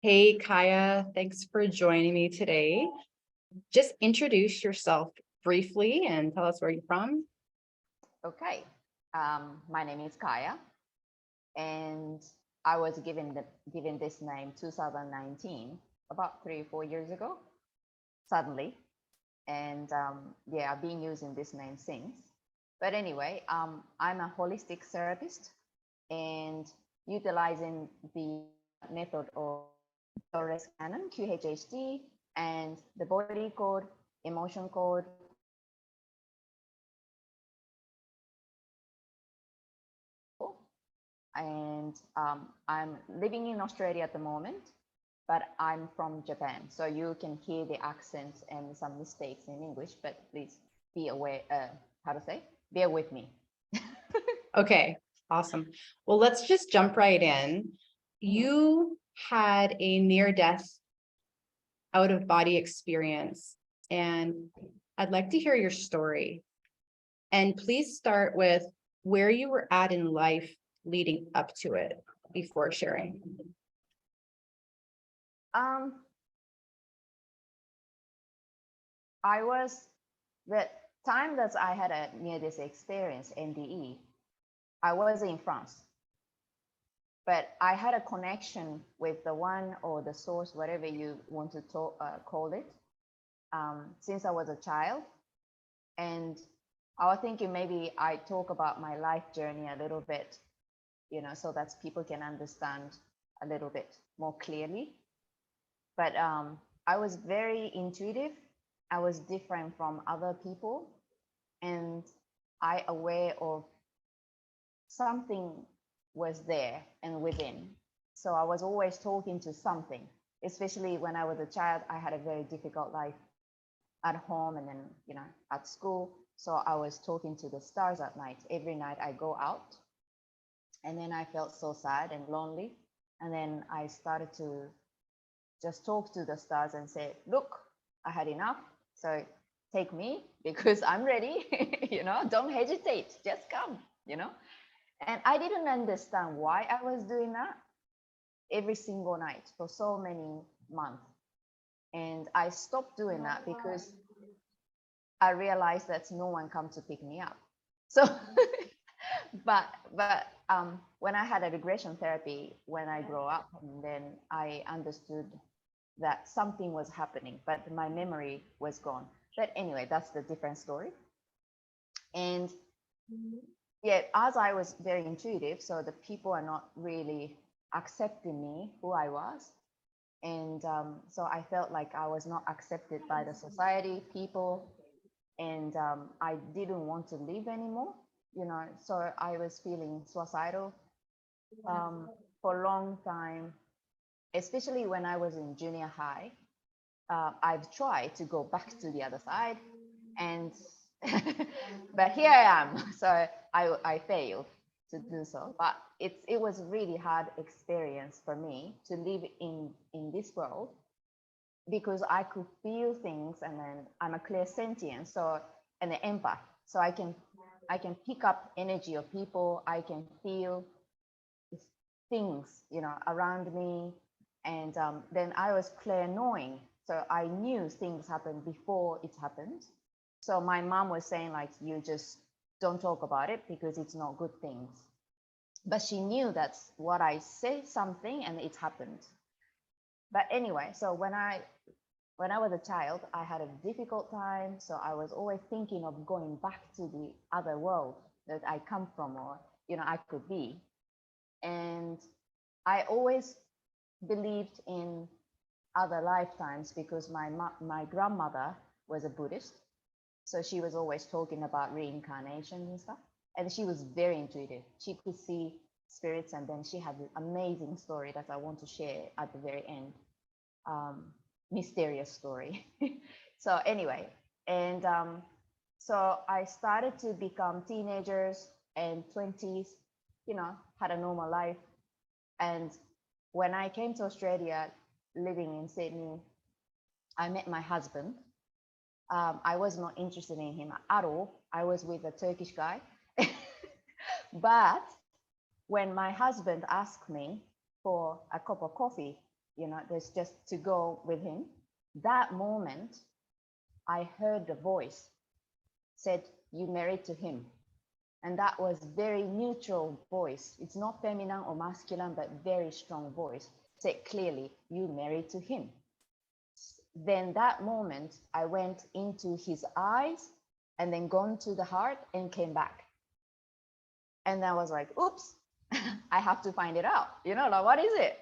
Hey, Caia, thanks for joining me today. Just introduce yourself briefly and tell us where you're from. Okay, my name is Caia, and I was given this name 2019, about 3 or 4 years ago, suddenly, and yeah, I've been using this name since. But anyway, I'm a holistic therapist, and utilizing the method of Canon QHHT and the body code, emotion code, and I'm living in Australia at the moment, but I'm from Japan. So you can hear the accents and some mistakes in English, but please be aware, how to say, bear with me. Okay, awesome. Well, let's just jump right in. You had a near-death out-of-body experience, and I'd like to hear your story. And please start with where you were at in life leading up to it before sharing. Um, I was, the time that I had a near this experience, NDE, I was in France, but I had a connection with the one or the source, whatever you want to call it, since I was a child. And I was thinking maybe I talk about my life journey a little bit, so that people can understand a little bit more clearly. But I was very intuitive. I was different from other people, and I aware of something was there and within. So I was always talking to something, especially when I was a child. I had a very difficult life at home and then, at school. So I was talking to the stars at night. Every night I go out, and then I felt so sad and lonely. And then I started to just talk to the stars and say, look, I had enough. So take me because I'm ready. Don't hesitate, just come. And I didn't understand why I was doing that every single night for so many months. And I stopped doing that because I realized that no one come to pick me up. So, but when I had a regression therapy when I grew up, and then I understood that something was happening, but my memory was gone. But anyway, that's the different story. And yeah, as I was very intuitive, so the people are not really accepting me who I was. And so I felt like I was not accepted by the society, people, and I didn't want to live anymore. So I was feeling suicidal for a long time, especially when I was in junior high. I've tried to go back to the other side, and but here I am. So I failed to do so. But it was a really hard experience for me to live in this world because I could feel things, and then I'm a clairsentient, so and an empath, so I can pick up energy of people. I can feel things around me, and then I was clairvoyant, so I knew things happened before it happened. So my mom was saying like, you just don't talk about it because it's not good things, but she knew that's what I say something and it happened. But anyway, so when I was a child, I had a difficult time. So I was always thinking of going back to the other world that I come from, or I could be. And I always believed in other lifetimes because my grandmother was a Buddhist, so she was always talking about reincarnation and stuff. And she was very intuitive. She could see spirits, and then she had an amazing story that I want to share at the very end. Mysterious story. So anyway, and so I started to become teenagers and 20s, had a normal life. And when I came to Australia, living in Sydney, I met my husband. I was not interested in him at all. I was with a Turkish guy. But when my husband asked me for a cup of coffee, there's just to go with him. That moment, I heard the voice said, "You married to him." And that was very neutral voice. It's not feminine or masculine, but very strong voice. Said clearly, "You married to him." Then that moment, I went into his eyes and then gone to the heart and came back. And I was like, oops, I have to find it out. Like, what is it?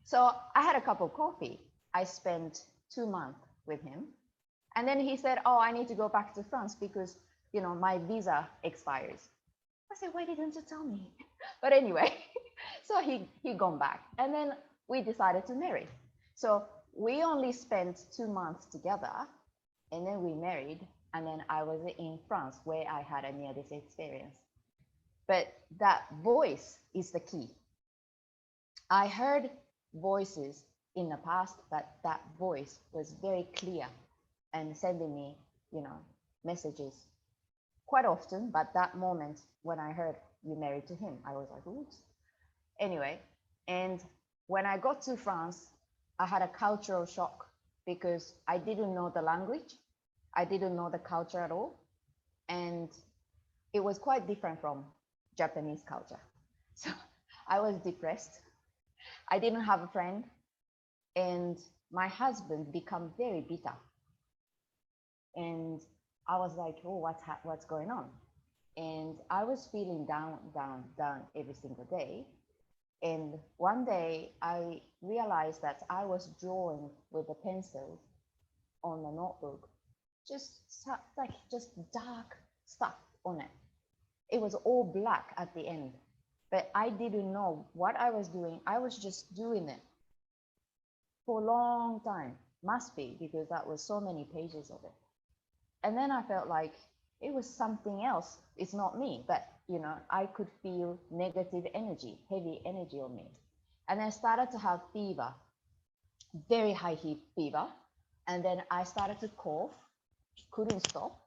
So I had a cup of coffee. I spent 2 months with him. And then he said, "Oh, I need to go back to France because, my visa expires." I said, "Why didn't you tell me?" But anyway, so he gone back. And then we decided to marry. So we only spent 2 months together, and then we married. And then I was in France where I had a near-death experience. But that voice is the key. I heard voices in the past, but that voice was very clear and sending me, messages quite often. But that moment when I heard, "You married to him," I was like, oops. Anyway, and when I got to France, I had a cultural shock because I didn't know the language. I didn't know the culture at all. And it was quite different from Japanese culture. So I was depressed. I didn't have a friend. And my husband became very bitter. And I was like, oh, what's going on? And I was feeling down every single day. And one day I realized that I was drawing with a pencil on a notebook, just dark stuff on it. It was all black at the end, but I didn't know what I was doing. I was just doing it for a long time. Must be because that was so many pages of it. And then I felt like it was something else. It's not me, but I could feel negative energy, heavy energy on me. And I started to have fever, very high heat fever. And then I started to cough, couldn't stop.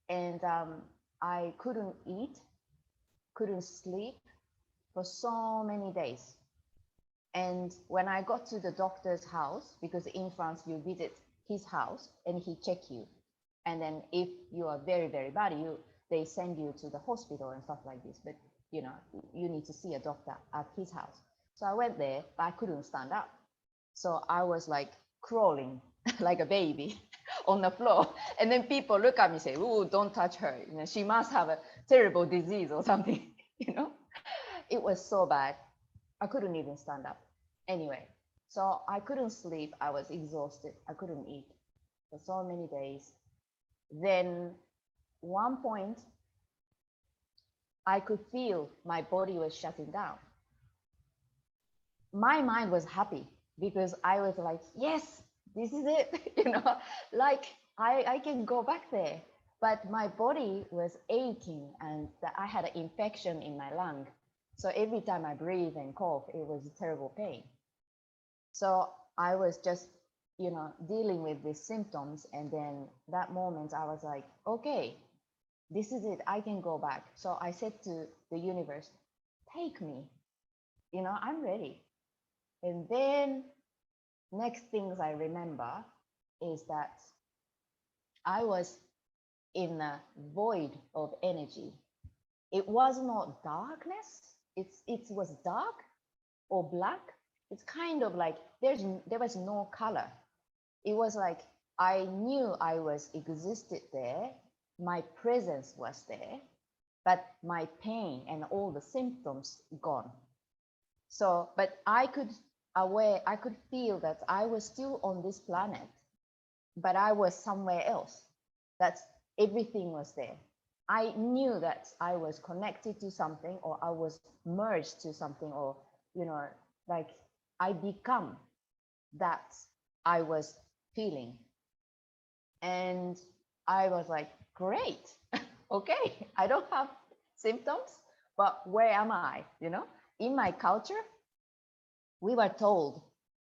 And I couldn't eat, couldn't sleep for so many days. And when I got to the doctor's house, because in France you visit his house and he check you. And then if you are very, very bad, they send you to the hospital and stuff like this. But you need to see a doctor at his house. So I went there, but I couldn't stand up. So I was like crawling like a baby on the floor. And then people look at me and say, "Oh, don't touch her. She must have a terrible disease or something." It was so bad. I couldn't even stand up. Anyway, so I couldn't sleep. I was exhausted. I couldn't eat for so many days. Then one point, I could feel my body was shutting down. My mind was happy because I was like, yes, this is it. Like I can go back there. But my body was aching and I had an infection in my lung. So every time I breathe and cough, it was a terrible pain. So I was just, dealing with these symptoms. And then that moment I was like, okay, this is it. I can go back. So I said to the universe, take me, I'm ready. And then next things I remember is that I was in a void of energy. It was not darkness. It was dark or black. It's kind of like there was no color. It was like I knew I was existed there. My presence was there, but my pain and all the symptoms gone. So, but I could feel that I was still on this planet, but I was somewhere else. That's everything was there. I knew that I was connected to something, or I was merged to something, or like I become that I was feeling. And I was like, great, okay, I don't have symptoms, but where am I? In my culture, we were told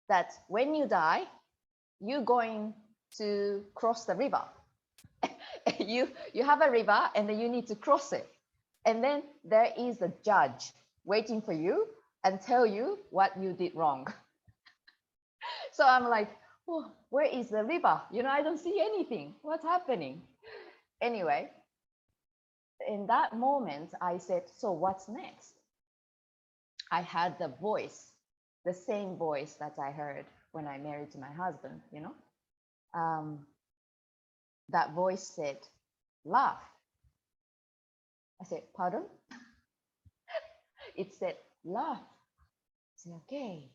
that when you die, you're going to cross the river. You have a river and then you need to cross it. And then there is a judge waiting for you and tell you what you did wrong. So I'm like, oh, where is the river? I don't see anything. What's happening? Anyway, in that moment, I said, so what's next? I had the voice, the same voice that I heard when I married to my husband. That voice said, laugh. I said, pardon? It said, laugh. I said, okay.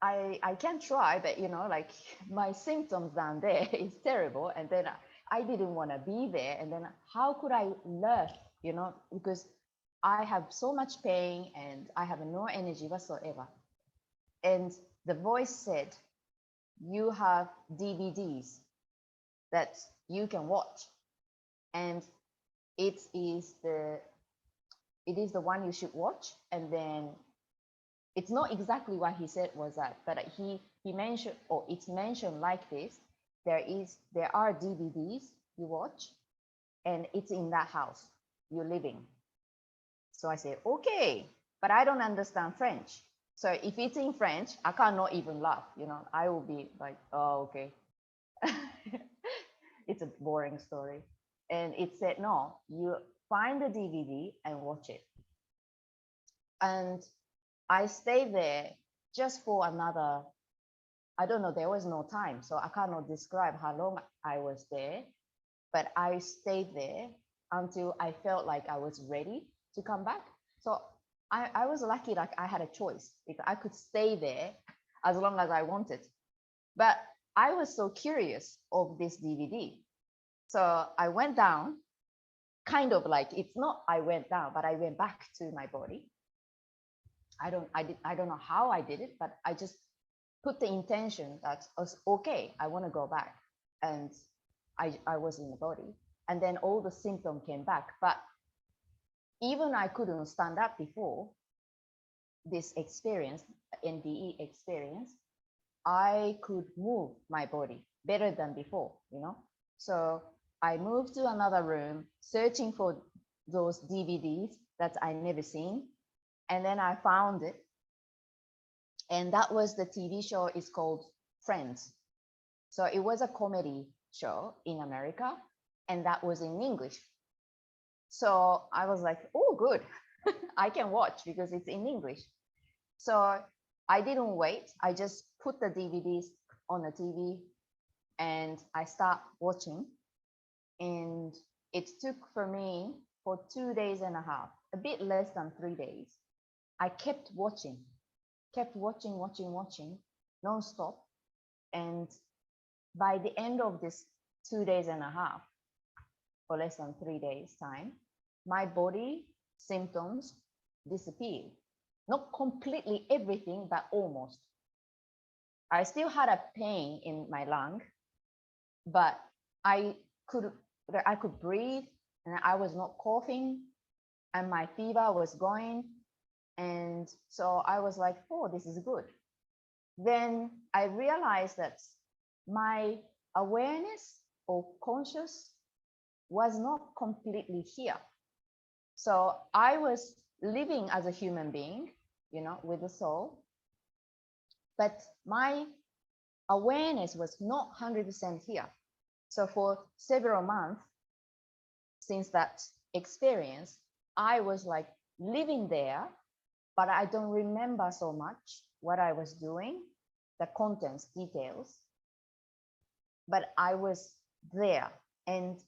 I can try, but like my symptoms down there is terrible. And then I didn't want to be there. And then how could I laugh, because I have so much pain and I have no energy whatsoever. And the voice said, you have DVDs that you can watch. And it is the one you should watch. And then it's not exactly what he said was that, but he mentioned, or it's mentioned like this, there are DVDs you watch, and it's in that house you're living. So I said, okay, but I don't understand French. So if it's in French, I cannot even laugh, I will be like, oh, okay. It's a boring story. And it said, no, you find the DVD and watch it. And I stayed there just for another, I don't know, there was no time. So I cannot describe how long I was there, but I stayed there until I felt like I was ready to come back. So I was lucky, like I had a choice. If I could stay there as long as I wanted. But I was so curious of this DVD. So I went down, kind of like, it's not I went down, but I went back to my body. I don't know how I did it, but I just put the intention that was okay, I want to go back. And I was in the body. And then all the symptoms came back. But even I couldn't stand up before this experience, NDE experience, I could move my body better than before, So I moved to another room searching for those DVDs that I never seen. And then I found it. And that was the TV show is called Friends. So it was a comedy show in America, and that was in English. So I was like, oh, good. I can watch because it's in English. So I didn't wait. I just put the DVDs on the TV and I start watching. And it took for me for 2 days and a half, a bit less than 3 days. I kept watching, nonstop. And by the end of this 2 days and a half, or less than 3 days time, my body symptoms disappeared. Not completely everything, but almost. I still had a pain in my lung, but I could breathe and I was not coughing and my fever was going. And so I was like, oh, this is good. Then I realized that my awareness or conscious was not completely here. So I was living as a human being, with a soul, but my awareness was not 100% here. So for several months since that experience, I was like living there, but I don't remember so much what I was doing, the contents, details, but I was there. And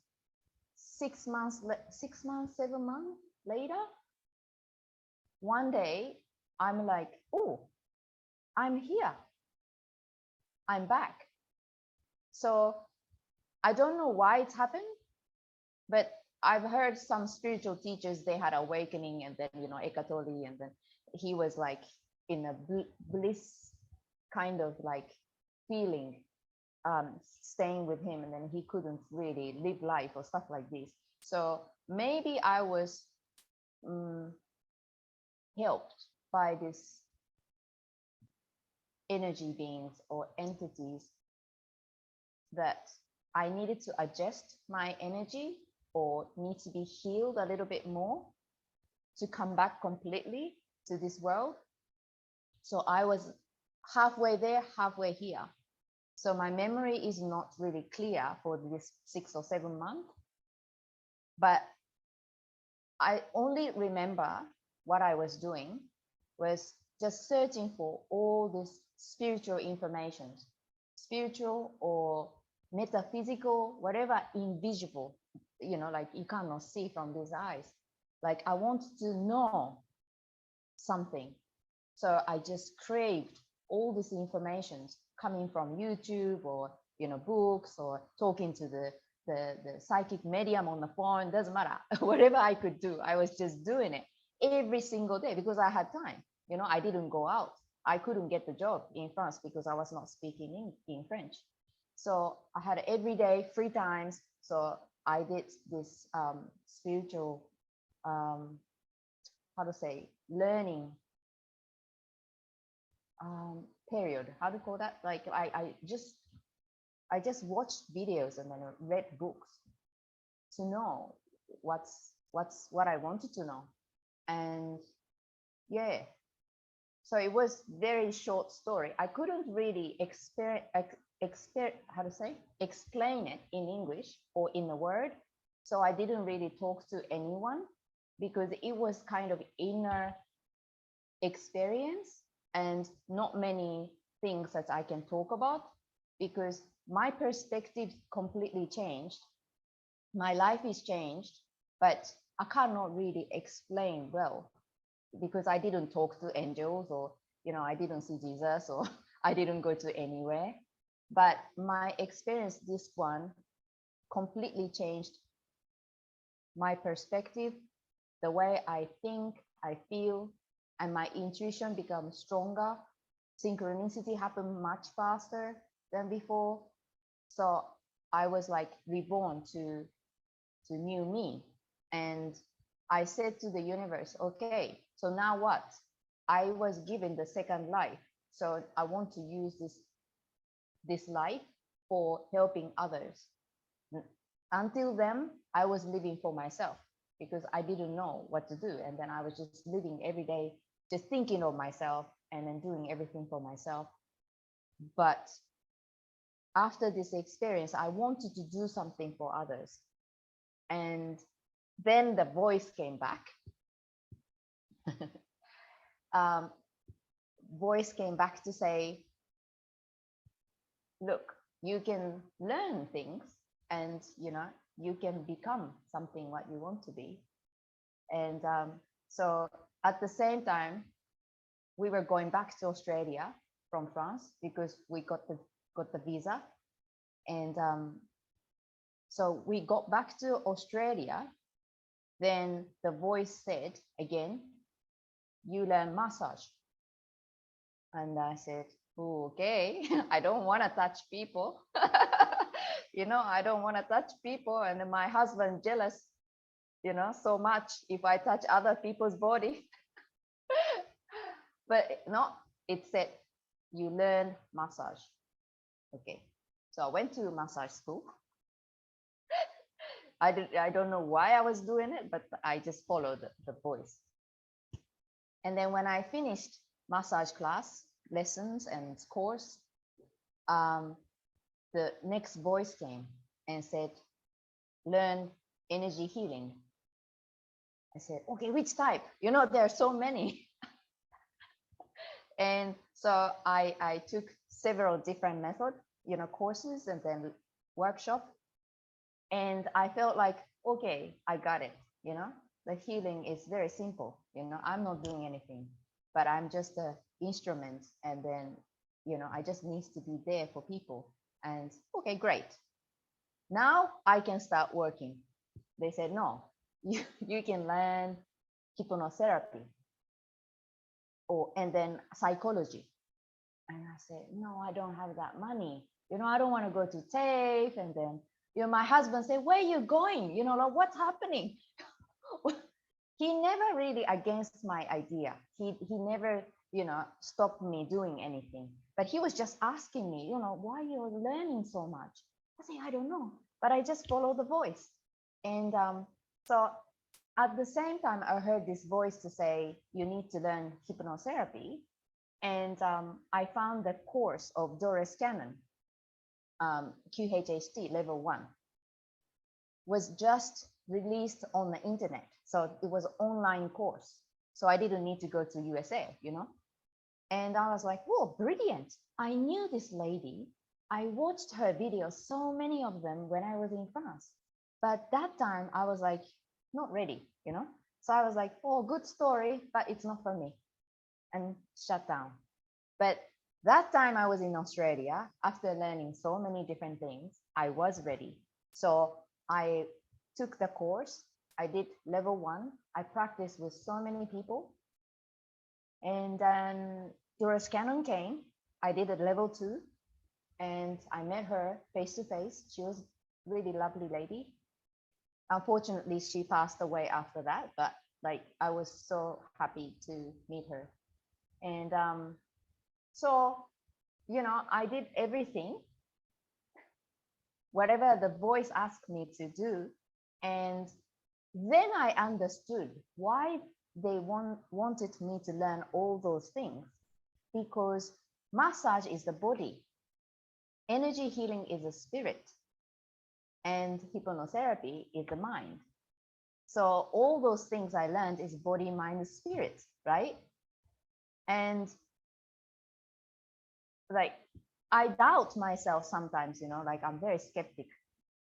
6 months, 7 months later, one day I'm like, oh, I'm here. I'm back. So I don't know why it happened, but I've heard some spiritual teachers, they had awakening and then, Eckhart Tolle, and then he was like in a bliss kind of like feeling, staying with him, and then he couldn't really live life or stuff like this. So maybe I was helped by this energy beings or entities that I needed to adjust my energy or need to be healed a little bit more to come back completely to this world. So I was halfway there, halfway here. So my memory is not really clear for this 6 or 7 months, but I only remember what I was doing was just searching for all this spiritual information, spiritual or metaphysical, whatever invisible, like you cannot see from these eyes. Like I want to know something. So I just craved all this information coming from YouTube or books or talking to the psychic medium on the phone. Doesn't matter. Whatever I could do, I was just doing it every single day because I had time. I didn't go out. I couldn't get the job in France because I was not speaking in French. So I had every day free times. So I did this spiritual, how to say, learning period. How to call that? Like I just watched videos and then read books to know what I wanted to know. And yeah, so it was very short story. I couldn't really explain it in English or in a word. So I didn't really talk to anyone because it was kind of inner experience and not many things that I can talk about because my perspective completely changed. My life is changed, but I cannot really explain well because I didn't talk to angels or, I didn't see Jesus or I didn't go to anywhere. But my experience, this one, completely changed my perspective, the way I think, I feel, and my intuition becomes stronger. Synchronicity happened much faster than before. So I was like reborn to new me. And I said to the universe, okay, so now what? I was given the second life. So I want to use this life for helping others. Until then, I was living for myself because I didn't know what to do. And then I was just living every day, just thinking of myself and then doing everything for myself. But after this experience, I wanted to do something for others. And then the voice came back. Voice came back to say, look, you can learn things and, you can become something what you want to be. And so at the same time, we were going back to Australia from France because we got the visa. And so we got back to Australia. Then the voice said again, you learn massage. And I said, oh, okay, I don't want to touch people. I don't want to touch people. And then my husband jealous, so much if I touch other people's body. But no, it said, you learn massage. Okay. So I went to massage school. I don't know why I was doing it, but I just followed the voice. And then when I finished massage class, lessons and course, the next voice came and said, learn energy healing. I said, okay, which type? There are so many. And so I took several different methods, courses and then workshop. And I felt like, okay, I got it. The healing is very simple. I'm not doing anything, but I'm just an instrument. And then, I just need to be there for people. And okay, great. Now I can start working. They said, no, you can learn hypnotherapy and then psychology. And I said, no, I don't have that money. I don't want to go to TAFE. And then, my husband said, where are you going? Like, what's happening? He never really against my idea. He never, stopped me doing anything. But he was just asking me, why you're learning so much? I say, I don't know, but I just follow the voice. And so at the same time, I heard this voice to say, you need to learn hypnotherapy. And I found the course of Doris Cannon, QHHT level 1, was just released on the internet. So it was an online course. So I didn't need to go to USA, you know? And I was like, whoa, brilliant. I knew this lady. I watched her videos, so many of them when I was in France. But that time I was like, not ready, you know? So I was like, oh, good story, but it's not for me. And shut down. But that time I was in Australia, after learning so many different things, I was ready. So I took the course. I did level 1. I practiced with so many people. And then Doris Cannon came. I did a level 2. And I met her face to face. She was a really lovely lady. Unfortunately, she passed away after that, but like I was so happy to meet her. And so, you know, I did everything, whatever the voice asked me to do. And then I understood why they wanted me to learn all those things, because massage is the body, energy healing is the spirit, and hypnotherapy is the mind. So all those things I learned is body, mind, spirit, right? And like I doubt myself sometimes, you know, like I'm very skeptic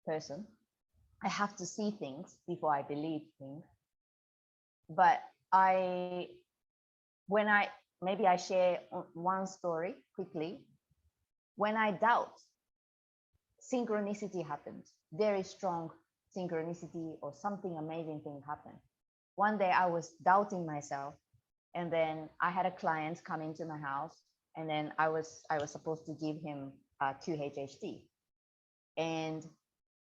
person. I have to see things before I believe things. But when I maybe I share one story quickly. When I doubt, synchronicity happened. Very strong synchronicity or something amazing thing happened. One day I was doubting myself, and then I had a client come into my house, and then I was supposed to give him QHHT, and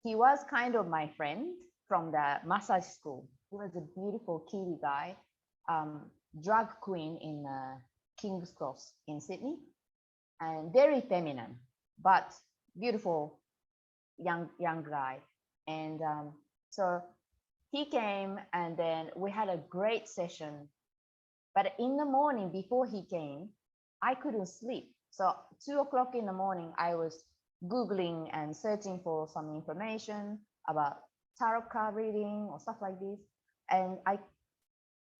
he was kind of my friend from the massage school. He was a beautiful Kiwi guy, drag queen in King's Cross in Sydney, and very feminine, but beautiful young guy. And so he came, and then we had a great session. But in the morning before he came, I couldn't sleep. So 2 o'clock in the morning, I was Googling and searching for some information about tarot card reading or stuff like this. And I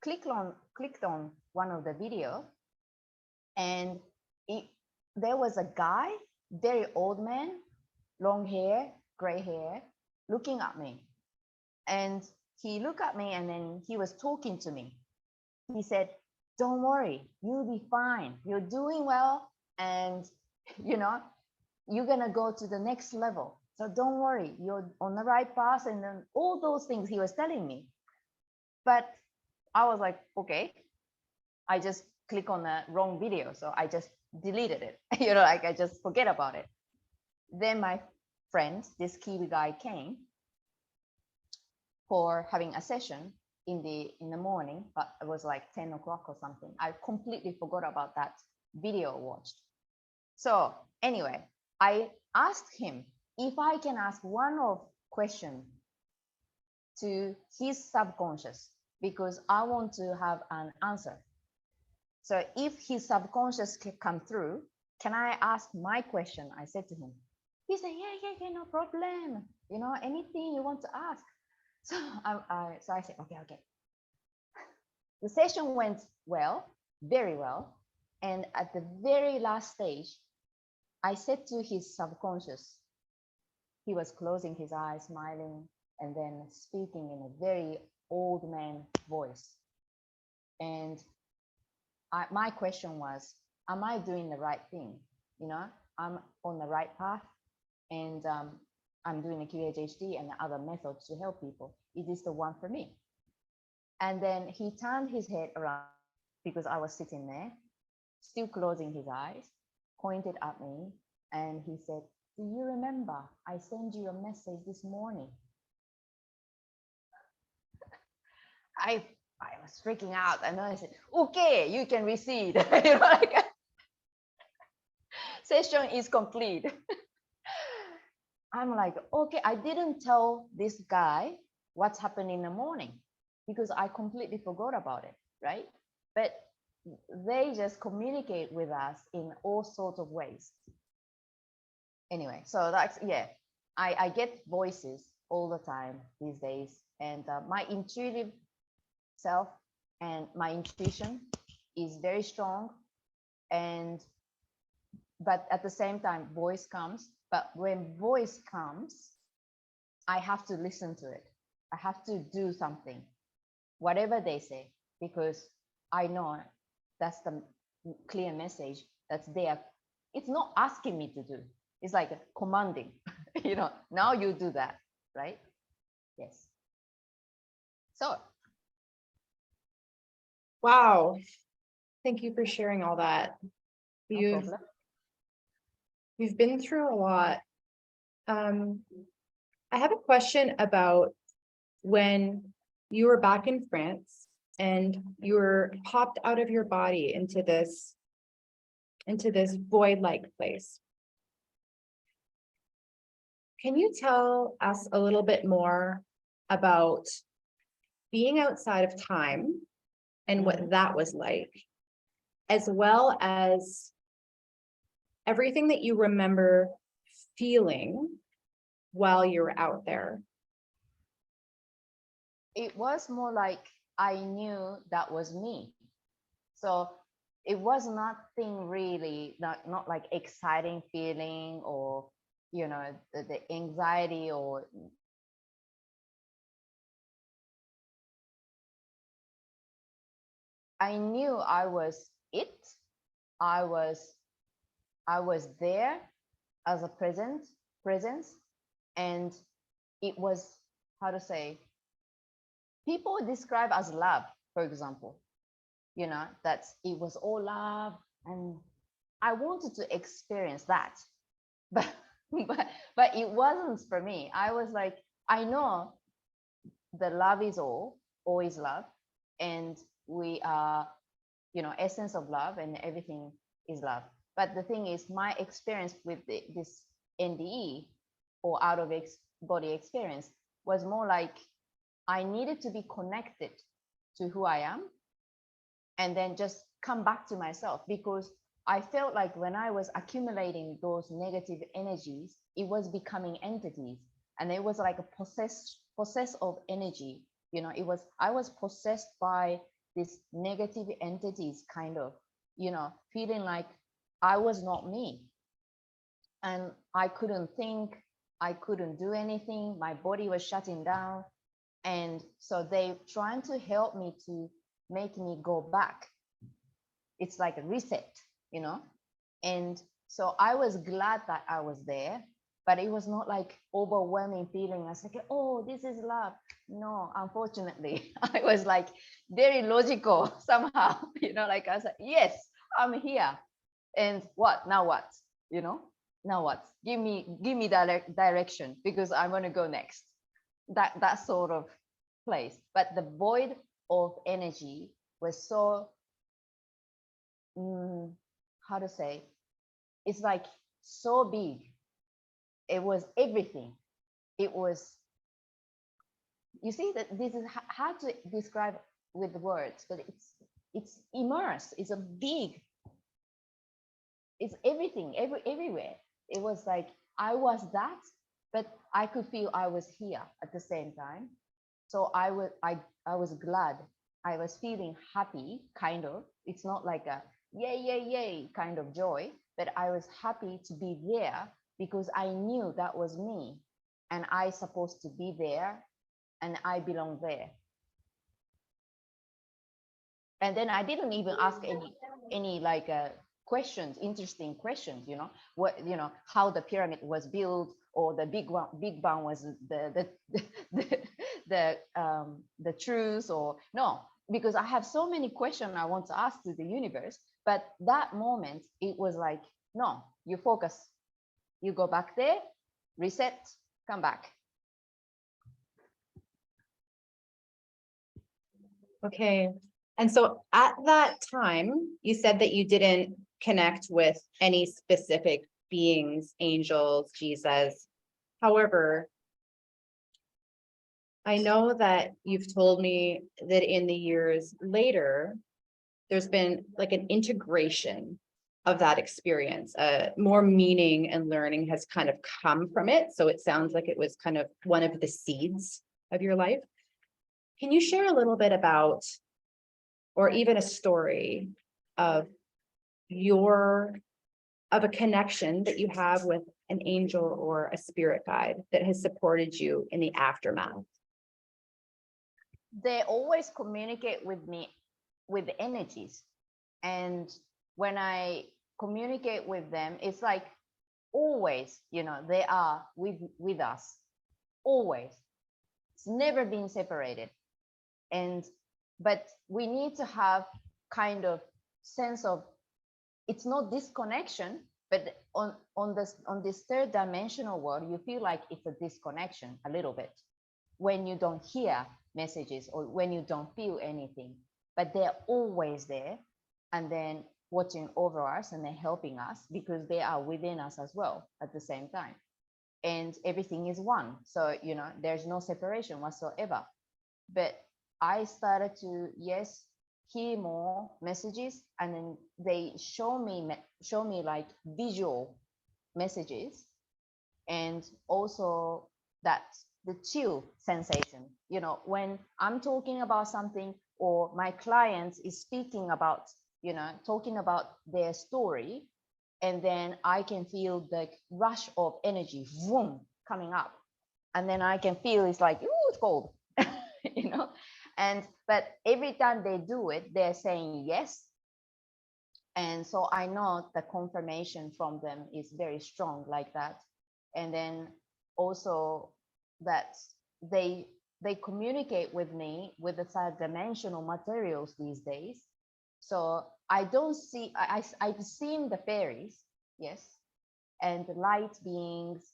clicked on one of the video, and there was a guy, very old man, long hair, gray hair, looking at me. And he looked at me, and then he was talking to me. He said, don't worry, you'll be fine. You're doing well, and you know, you're gonna go to the next level. So don't worry, you're on the right path, and then all those things he was telling me. But I was like, okay. I just click on the wrong video, so I just deleted it. You know, like I just forget about it. Then my friend, this Kiwi guy, came for having a session in the morning, but it was like 10 o'clock or something. I completely forgot about that video I watched. So anyway, I asked him if I can ask one of question to his subconscious, because I want to have an answer. So if his subconscious can come through, can I ask my question? I said to him. He said, yeah, no problem. You know, anything you want to ask. So I said, okay. The session went well, very well. And at the very last stage, I said to his subconscious, he was closing his eyes, smiling, and then speaking in a very old man voice. And my question was, am I doing the right thing? You know, I'm on the right path, and I'm doing the QHHT and the other methods to help people. Is this the one for me? And then he turned his head around, because I was sitting there, still closing his eyes, pointed at me, and he said, do you remember I sent you a message this morning? I was freaking out, and then I said, okay, you can recede. You know, like, session is complete. I'm like, okay, I didn't tell this guy what's happened in the morning, because I completely forgot about it, right? But they just communicate with us in all sorts of ways. Anyway, so that's, yeah, I get voices all the time these days, and my intuitive self and my intuition is very strong, and but at the same time voice comes, but when voice comes, I have to listen to it. I have to do something, whatever they say, because I know that's the clear message that's there. It's not asking me to do, it's like commanding. Now you do that, right? Yes. So Wow. Thank you for sharing all that. no You've problem. you've been through a lot. I have a question about when you were back in France and you were popped out of your body into this void-like place. Can you tell us a little bit more about being outside of time and what that was like, as well as everything that you remember feeling while you were out there? It was more like I knew that was me. So it was nothing really, not like exciting feeling, or the anxiety, or I knew I was it. I was there as a presence, and it was, how to say, people describe as love, for example, that it was all love, and I wanted to experience that, but but it wasn't for me. I was like, I know the love is always love, and we are, essence of love, and everything is love. But the thing is, my experience with this NDE, or out of body experience, was more like I needed to be connected to who I am, and then just come back to myself, because I felt like when I was accumulating those negative energies, it was becoming entities, and it was like a possess of energy. I was possessed by these negative entities, kind of, feeling like I was not me, and I couldn't think, I couldn't do anything. My body was shutting down, and so they trying to help me to make me go back. It's like a reset, and so I was glad that I was there, but it was not like overwhelming feeling. I was like, oh, this is love. No, unfortunately. I was like very logical somehow, like I was like, yes, I'm here, and what now? What, now what? Give me direction, because I want to go next. That sort of place. But the void of energy was so, how to say, it's like so big. It was everything. It was, you see, that this is hard to describe with words, but it's immersed. It's a big, it's everything, everywhere. It was like I was that, but I could feel I was here at the same time. So I was glad. I was feeling happy, kind of. It's not like a yay, yay, yay kind of joy, but I was happy to be there, because I knew that was me, and I supposed to be there, and I belong there. And then I didn't even ask any like questions, interesting questions, what, how the pyramid was built, or the big bang was the truth, or no, because I have so many questions I want to ask to the universe. But that moment, it was like, no, you focus, you go back there, reset, come back. Okay. And so at that time, you said that you didn't connect with any specific beings, angels, Jesus. However, I know that you've told me that in the years later, there's been like an integration of that experience. More meaning and learning has kind of come from it. So it sounds like it was kind of one of the seeds of your life. Can you share a little bit about, or even a story of a connection that you have with an angel or a spirit guide that has supported you in the aftermath? They always communicate with me with energies. And when I communicate with them, it's like always, they are with us, always. It's never been separated. But we need to have kind of sense of, it's not disconnection, but on this third dimensional world, you feel like it's a disconnection a little bit when you don't hear messages or when you don't feel anything, but they're always there and then watching over us and they're helping us because they are within us as well at the same time. And everything is one. So, there's no separation whatsoever. But I started to, yes, hear more messages, and then they show me like visual messages, and also that the chill sensation, when I'm talking about something or my client is speaking about, talking about their story, and then I can feel the rush of energy, vroom, coming up, and then I can feel it's like, ooh, it's cold, but every time they do it, they're saying yes. And so I know the confirmation from them is very strong like that. And then also that they communicate with me with the third dimensional materials these days. So I don't see, I've seen the fairies, yes, and the light beings.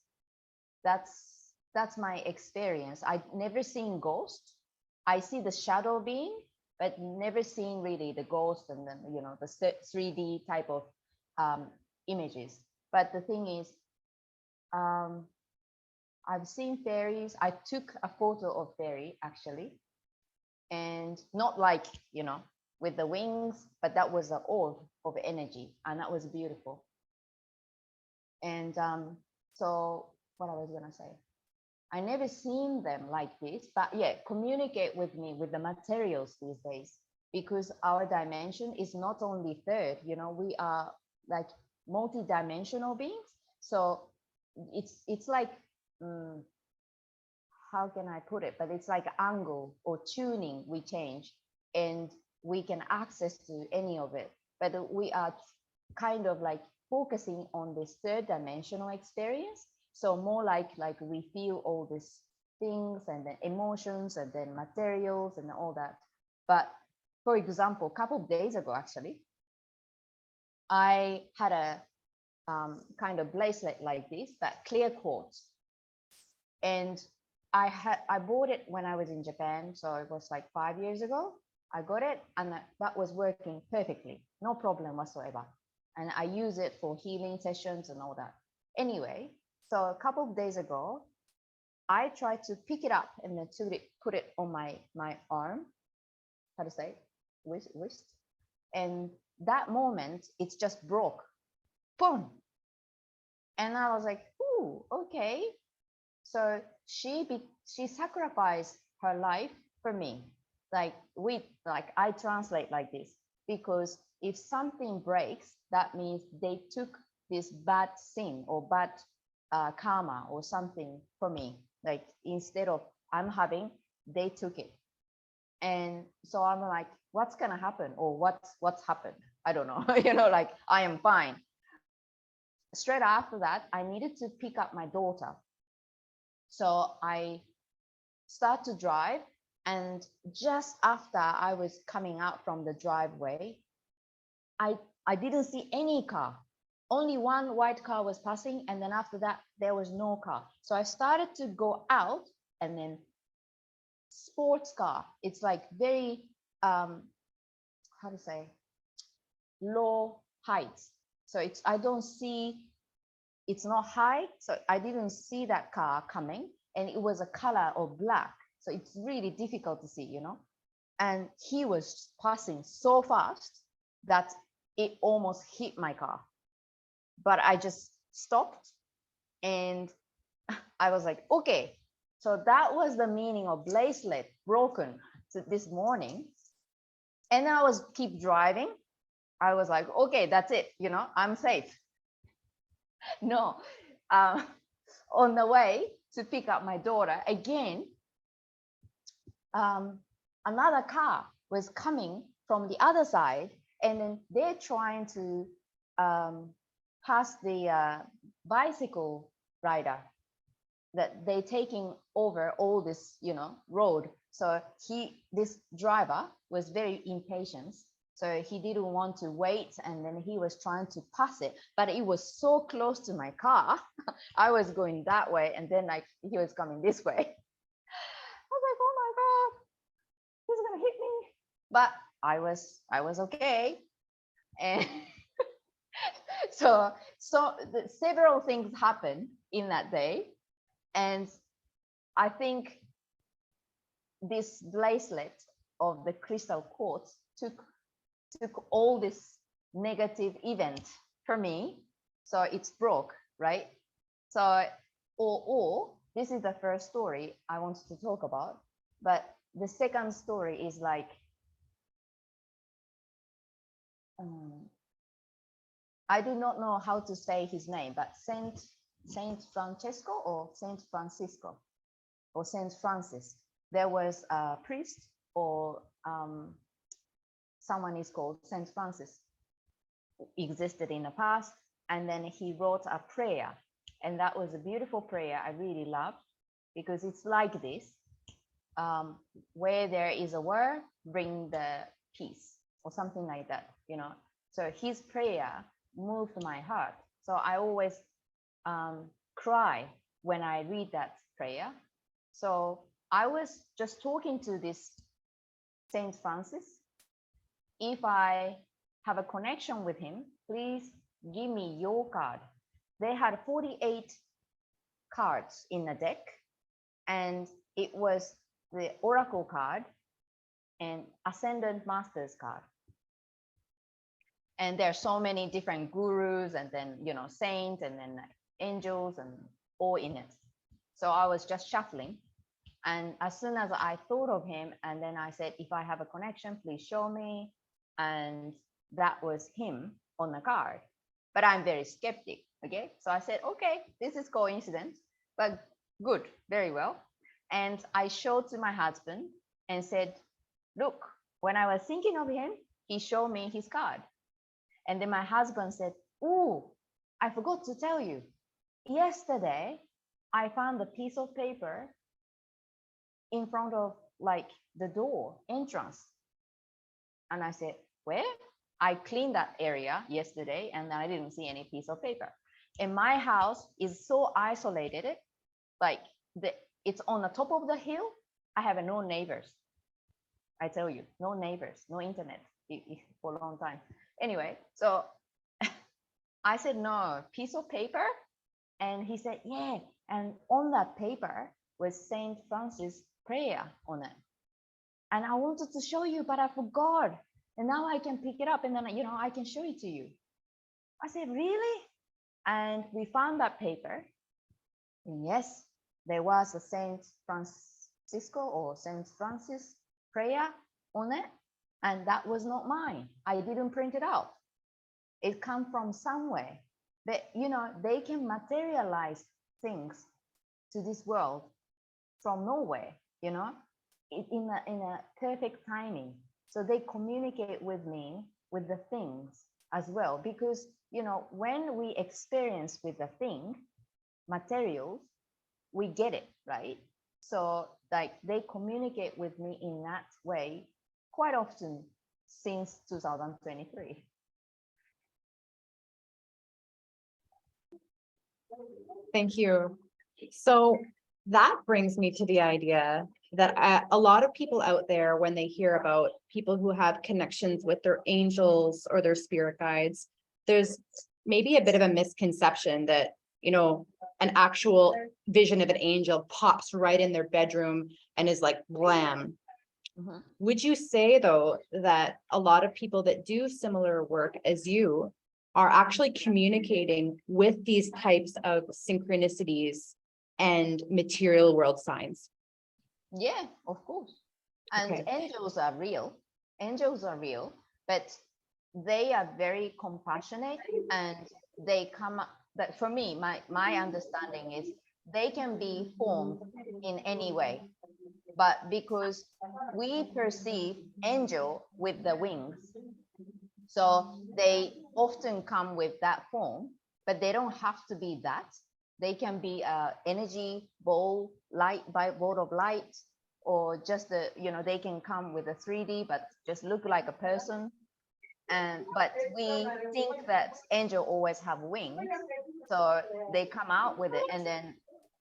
That's my experience. I've never seen ghosts. I see the shadow being, but never seen really the ghost and then, the 3D type of images. But the thing is, I've seen fairies. I took a photo of fairy actually, and not like, with the wings, but that was an orb of energy, and that was beautiful. And so what I was gonna say, I never seen them like this, but yeah, communicate with me with the materials these days, because our dimension is not only third, we are like multi-dimensional beings. So it's like, how can I put it? But it's like angle or tuning we change, and we can access to any of it. But we are kind of like focusing on this third dimensional experience. So more like we feel all these things and then emotions and then materials and all that. But for example, a couple of days ago, actually, I had a kind of bracelet like this, but clear quartz. And I bought it when I was in Japan. So it was like 5 years ago. I got it, and that was working perfectly, no problem whatsoever. And I use it for healing sessions and all that. Anyway, so a couple of days ago, I tried to pick it up and then put it on my arm, how to say, wrist. And that moment, it's just broke, boom. And I was like, ooh, okay. So she sacrificed her life for me. Like I translate like this, because if something breaks, that means they took this bad sin or bad karma or something for me. Like instead of I'm having, they took it. And so I'm like, what's gonna happen, or what's happened? I don't know. Like I am fine. Straight after that, I needed to pick up my daughter. So I start to drive, and just after I was coming out from the driveway, I didn't see any car. Only one white car was passing, and then after that, there was no car. So I started to go out, and then sports car. It's like very, how to say, low heights. So I don't see, it's not high. So I didn't see that car coming, and it was a color of black. So it's really difficult to see, And he was passing so fast. that it almost hit my car. But I just stopped and I was like, okay. So that was the meaning of bracelet broken this morning. And I was keep driving. I was like, okay, that's it. You know, I'm safe. No, on the way to pick up my daughter again, another car was coming from the other side, and then they're trying to pass the bicycle rider, that they taking over all this, you know, road. So this driver was very impatient. So he didn't want to wait, and then he was trying to pass it, but it was so close to my car. I was going that way, and then he was coming this way. I was like, oh my God, he's gonna hit me. But I was okay. And so several things happened in that day. And I think this bracelet of the crystal quartz took all this negative event for me. So it's broke, right? So, or this is the first story I wanted to talk about. But the second story is like, I do not know how to say his name, but Saint Francesco or Saint Francisco or Saint Francis. There was a priest, or someone is called Saint Francis, existed in the past, and then he wrote a prayer, and that was a beautiful prayer I really loved, because it's like this: where there is a war, bring the peace, or something like that, you know. So his prayer moved my heart. So I always cry when I read that prayer. So I was just talking to this Saint Francis. If I have a connection with him, please give me your card. They had 48 cards in the deck, and it was the Oracle card and Ascendant Masters card. And there are so many different gurus, and then, you know, saints, and then angels, and all in it. So I was just shuffling. And as soon as I thought of him, and then I said, if I have a connection, please show me. And that was him on the card. But I'm very skeptic, okay? So I said, okay, this is coincidence, but good, very well. And I showed to my husband and said, look, when I was thinking of him, he showed me his card. And then my husband said, oh, I forgot to tell you. Yesterday, I found a piece of paper in front of like the door entrance. And I said, where? I cleaned that area yesterday and I didn't see any piece of paper. And my house is so isolated, like it's on the top of the hill. I have no neighbors. I tell you, no neighbors, no internet for a long time. Anyway, so I said, no, piece of paper. And he said, yeah. And on that paper was Saint Francis' prayer on it. And I wanted to show you, but I forgot. And now I can pick it up and then, you know, I can show it to you. I said, really? And we found that paper. And yes, there was a Saint Francisco or Saint Francis prayer on it. And that was not mine. I didn't print it out. It come from somewhere. But, you know, they can materialize things to this world from nowhere, you know, in a perfect timing. So they communicate with me with the things as well, because, you know, when we experience with the thing, materials, we get it, right? So like they communicate with me in that way quite often since 2023. Thank you. So that brings me to the idea that a lot of people out there, when they hear about people who have connections with their angels or their spirit guides, there's maybe a bit of a misconception that, you know, an actual vision of an angel pops right in their bedroom and is like, blam. Mhm. Would you say, though, that a lot of people that do similar work as you are actually communicating with these types of synchronicities and material world signs? Yeah, of course. And Okay. angels are real. Angels are real, but they are very compassionate, and they come up. But for me, my understanding is they can be formed in any way, but because we perceive angel with the wings, so they often come with that form, but they don't have to be that. They can be a energy ball, light by ball of light, or just the, they can come with a 3D, but just look like a person. And but we think that angel always have wings, so they come out with it. And then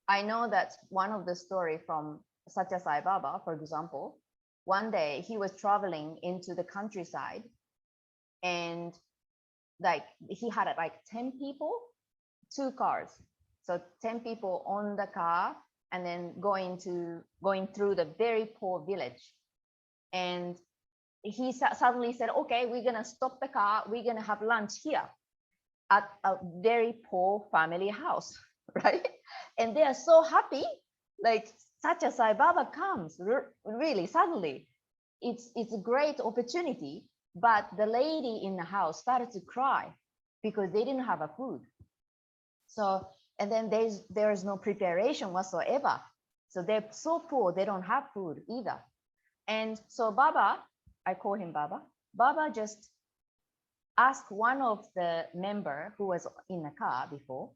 I know that one of the story from Satya Sai Baba, for example, one day he was traveling into the countryside, and like he had like 10 people, 2 cars, so 10 people on the car, and then going through the very poor village. And he suddenly said, okay, we're gonna stop the car, we're gonna have lunch here at a very poor family house. Right? And they are so happy, like such a Sai Baba comes really suddenly. It's a great opportunity, but the lady in the house started to cry because they didn't have a food. So, and then there's no preparation whatsoever. So they're so poor, they don't have food either. And so Baba, I call him Baba, Baba just asked one of the member who was in the car before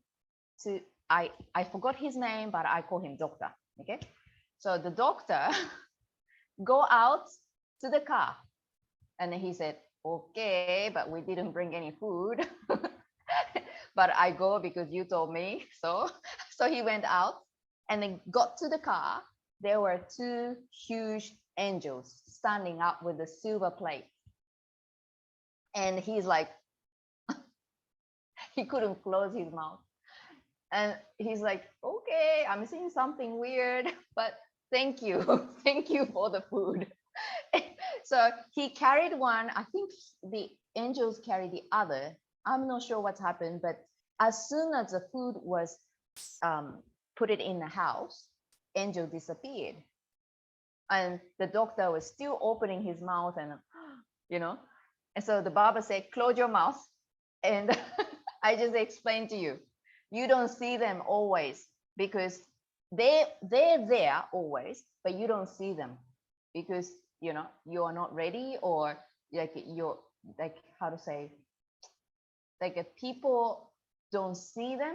to, I forgot his name, but I call him doctor. Okay. So the doctor go out to the car, and he said, okay, but we didn't bring any food. But I go because you told me. So he went out and then got to the car. There were 2 huge angels standing up with a silver plate. And he's like, he couldn't close his mouth. And he's like, okay, I'm seeing something weird, but thank you. Thank you for the food. So he carried one. I think the angels carried the other. I'm not sure what's happened, but as soon as the food was put it in the house, angel disappeared. And the doctor was still opening his mouth, and and so the Baba said, close your mouth. And I just explained to you, you don't see them always because they're there always, but you don't see them because you are not ready, or like you're like, how to say, like people don't see them,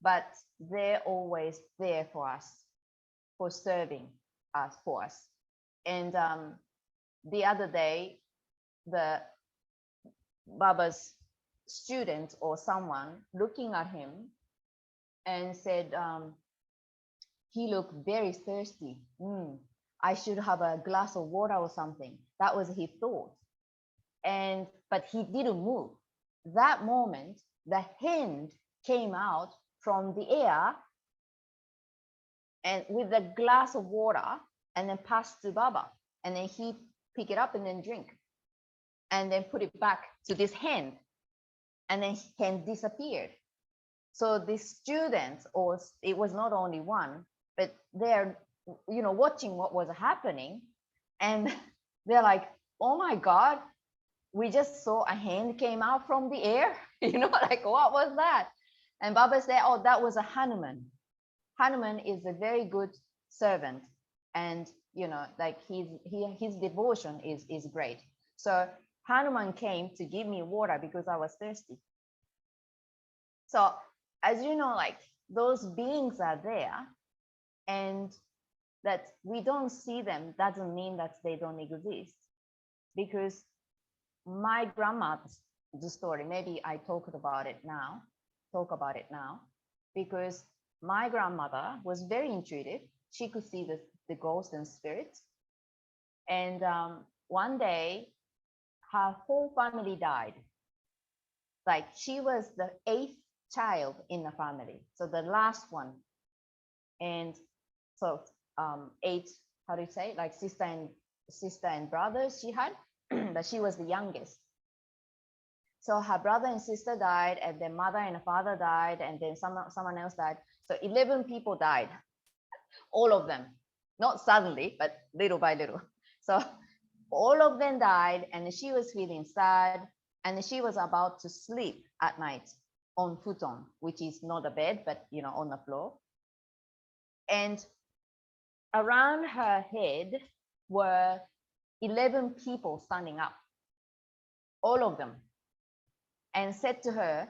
but they're always there for us, for serving us, for us. And the other day, the Baba's student or someone looking at him and said, he looked very thirsty. I should have a glass of water or something. That was his thought. But he didn't move. That moment, the hand came out from the air and with a glass of water, and then passed to Baba. And then he pick it up and then drink, and then put it back to this hand, and then hand disappeared. So the students, or it was not only one, but they're watching what was happening, and they're like, oh my God, we just saw a hand came out from the air. Like, what was that? And Baba said, oh, that was a Hanuman. Hanuman is a very good servant, and like his devotion is great. So Hanuman came to give me water because I was thirsty. So as you know, like those beings are there, and that we don't see them doesn't mean that they don't exist. Because my grandma's the story, maybe I talk about it now, because my grandmother was very intuitive. She could see the ghosts and spirits. And one day, her whole family died. Like she was the 8th child in the family, so the last one. And so 8, how do you say, like sister and sister and brothers she had, but she was the youngest. So her brother and sister died, and then mother and father died, and then someone else died. So 11 people died, all of them, not suddenly, but little by little. So all of them died, and she was feeling sad, and she was about to sleep at night on futon, which is not a bed, but on the floor. And around her head were 11 people standing up, all of them, and said to her,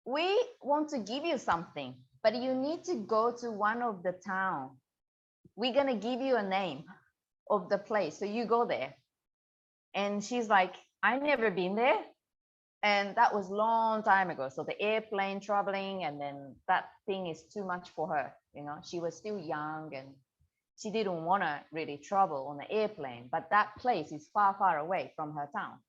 "We want to give you something, but you need to go to one of the town. We're going to give you a name of the place, so you go there." And she's like, "I never been there." And that was long time ago. So the airplane traveling, and then that thing is too much for her. She was still young, and she didn't want to really travel on the airplane, but that place is far, far away from her town.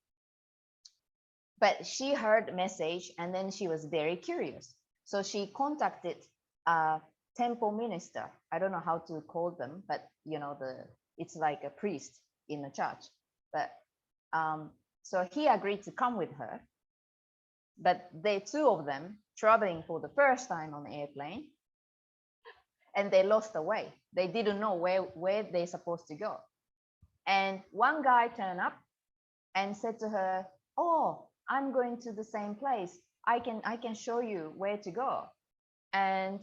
But she heard the message, and then she was very curious. So she contacted a temple minister. I don't know how to call them, but it's like a priest in the church. But so he agreed to come with her. But they two of them traveling for the first time on the airplane, and they lost the way. They didn't know where they're supposed to go. And one guy turned up and said to her, "Oh, I'm going to the same place. I can show you where to go." And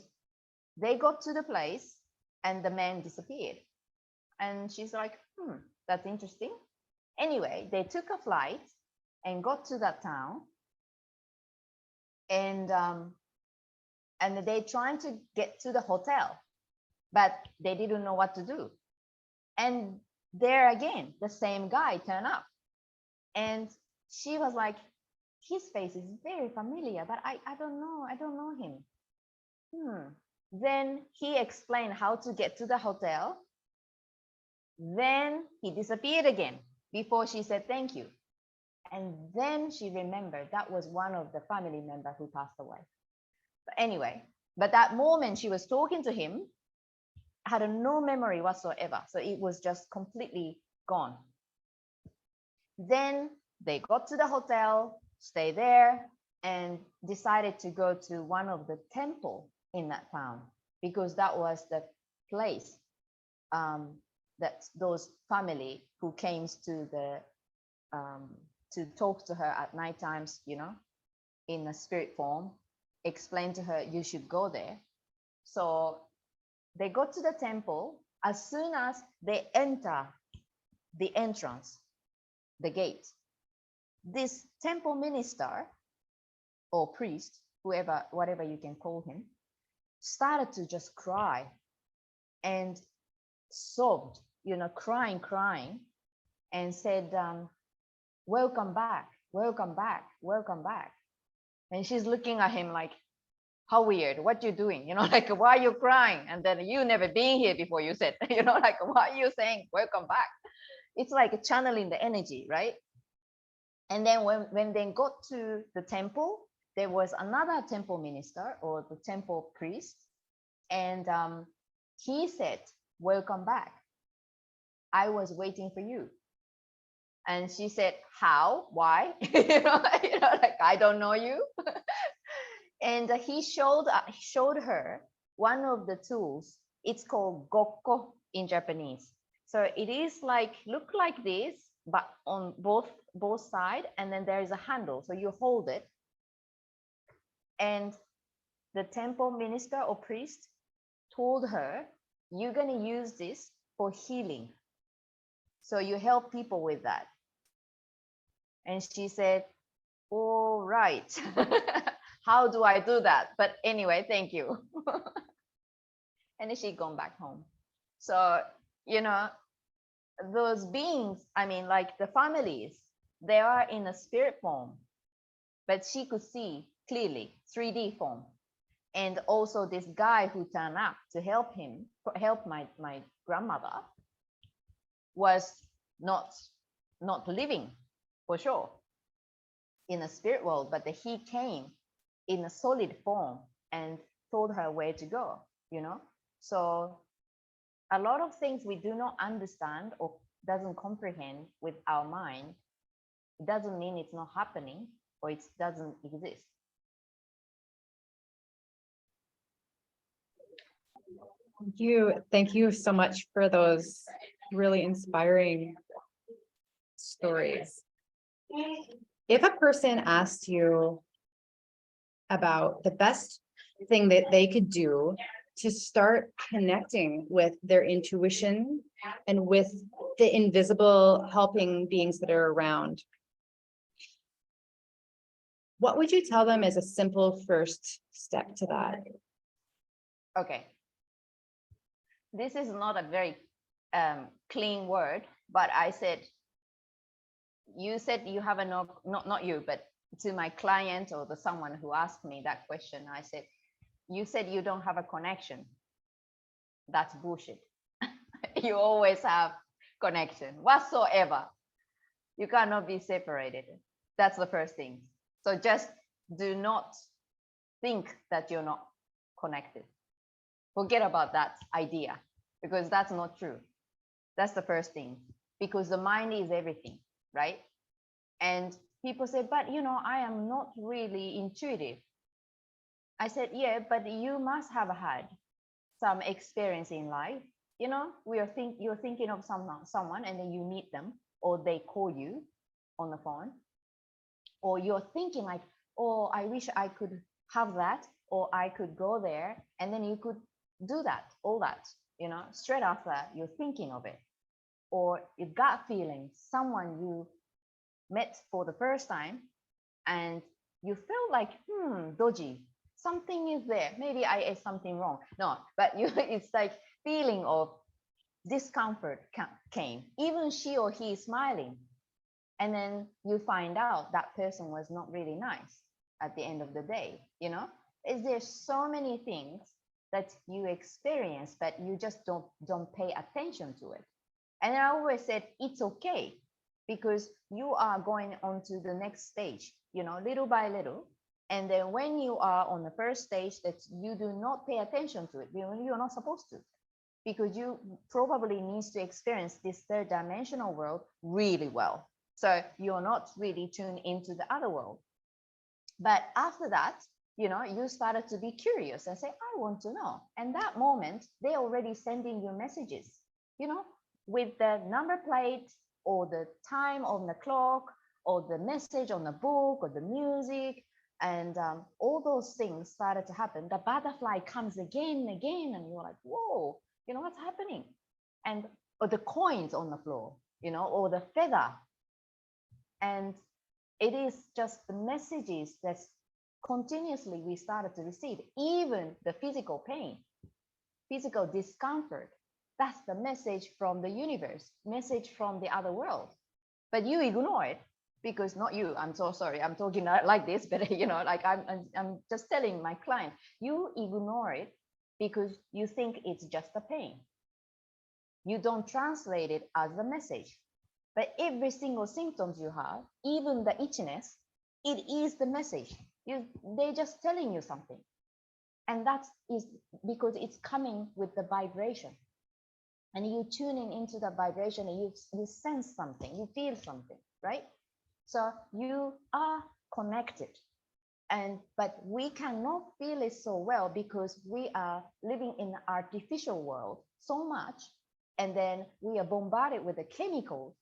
they got to the place, and the man disappeared. And she's like, that's interesting. Anyway, they took a flight and got to that town. And they trying to get to the hotel, but they didn't know what to do. And there again, the same guy turned up, and she was like, "His face is very familiar, but I don't know him." Then he explained how to get to the hotel. Then he disappeared again before she said thank you. And then she remembered that was one of the family members who passed away. But anyway, but that moment she was talking to him had no memory whatsoever. So it was just completely gone. Then they got to the hotel, stayed there, and decided to go to one of the temple in that town, because that was the place that those family who came to the to talk to her at night times, in a spirit form, explained to her, "You should go there." So they got to the temple. As soon as they enter the entrance, the gate, this temple minister or priest, whatever you can call him, started to just cry and sobbed, crying, and said, "Welcome back, welcome back, welcome back." And she's looking at him like, "How weird, what you doing? Like, why are you crying? And then you never been here before," you said, like, "Why are you saying welcome back?" It's like channeling the energy, right? And then when they got to the temple, there was another temple minister or the temple priest. And he said, "Welcome back. I was waiting for you." And she said, "How? Why?" Like, "I don't know you." And he showed her one of the tools. It's called gokko in Japanese. So it is like, look like this, but on both sides, and then there is a handle. So you hold it. And the temple minister or priest told her, "You're going to use this for healing. So you help people with that." And she said, "All right." "How do I do that? But anyway, thank you." And then she gone back home. So, those beings, like the families, they are in a spirit form, but she could see clearly 3D form. And also this guy who turned up to help my grandmother was not living for sure in the spirit world, but he came in a solid form and told her where to go, So a lot of things we do not understand or doesn't comprehend with our mind, it doesn't mean it's not happening or it doesn't exist. Thank you so much for those really inspiring stories. If a person asked you about the best thing that they could do to start connecting with their intuition and with the invisible helping beings that are around, what would you tell them as a simple first step to that? Okay. This is not a very clean word, but you said you have a not you, but to my client or the someone who asked me that question, I said, you said you don't have a connection. That's bullshit. You always have connection whatsoever. You cannot be separated. That's the first thing. So just do not think that you're not connected. Forget about that idea, because that's not true. That's the first thing, because the mind is everything, right? And people say, but I am not really intuitive. I said, yeah, but you must have had some experience in life. You're thinking of someone and then you meet them, or they call you on the phone, or you're thinking like, oh, I wish I could have that, or I could go there, and then you could do that, all that, straight after you're thinking of it. Or you got feeling someone you met for the first time and you feel like, dodgy, something is there, maybe I ate something wrong. No, but it's like feeling of discomfort came, even she or he is smiling, and then you find out that person was not really nice at the end of the day. Is there so many things that you experience, but you just don't pay attention to it. And I always said it's okay, because you are going on to the next stage, little by little. And then when you are on the first stage that you do not pay attention to it, you're not supposed to, because you probably need to experience this third dimensional world really well. So you're not really tuned into the other world. But after that, you started to be curious and say, I want to know. And that moment, they're already sending you messages, with the number plate or the time on the clock or the message on the book or the music. And all those things started to happen. The butterfly comes again and again, and you're like, whoa, what's happening? And or the coins on the floor, or the feather. And it is just the messages that continuously we started to receive, even the physical pain, physical discomfort. That's the message from the universe, message from the other world. But you ignore it, because not you, I'm so sorry, I'm talking like this, but like I'm just telling my client, you ignore it because you think it's just a pain. You don't translate it as a message. But every single symptoms you have, even the itchiness, it is the message. They're just telling you something. And that is because it's coming with the vibration. And you tuning into the vibration and you sense something, you feel something, right? So you are connected. But we cannot feel it so well because we are living in an artificial world so much. And then we are bombarded with the chemicals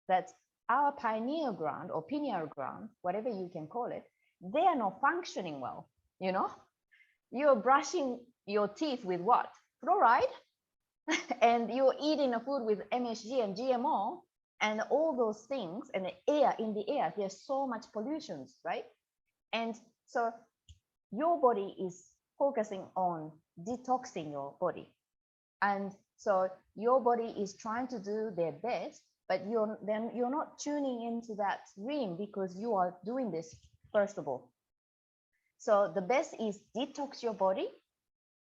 that our pineal gland or pineal gland, whatever you can call it, they are not functioning well. You're brushing your teeth with what? Fluoride. And you're eating a food with MSG and GMO and all those things, and the air, in the air, there's so much pollutions, right? And so your body is focusing on detoxing your body. And so your body is trying to do their best, but you're not tuning into that realm because you are doing this, first of all. So the best is detox your body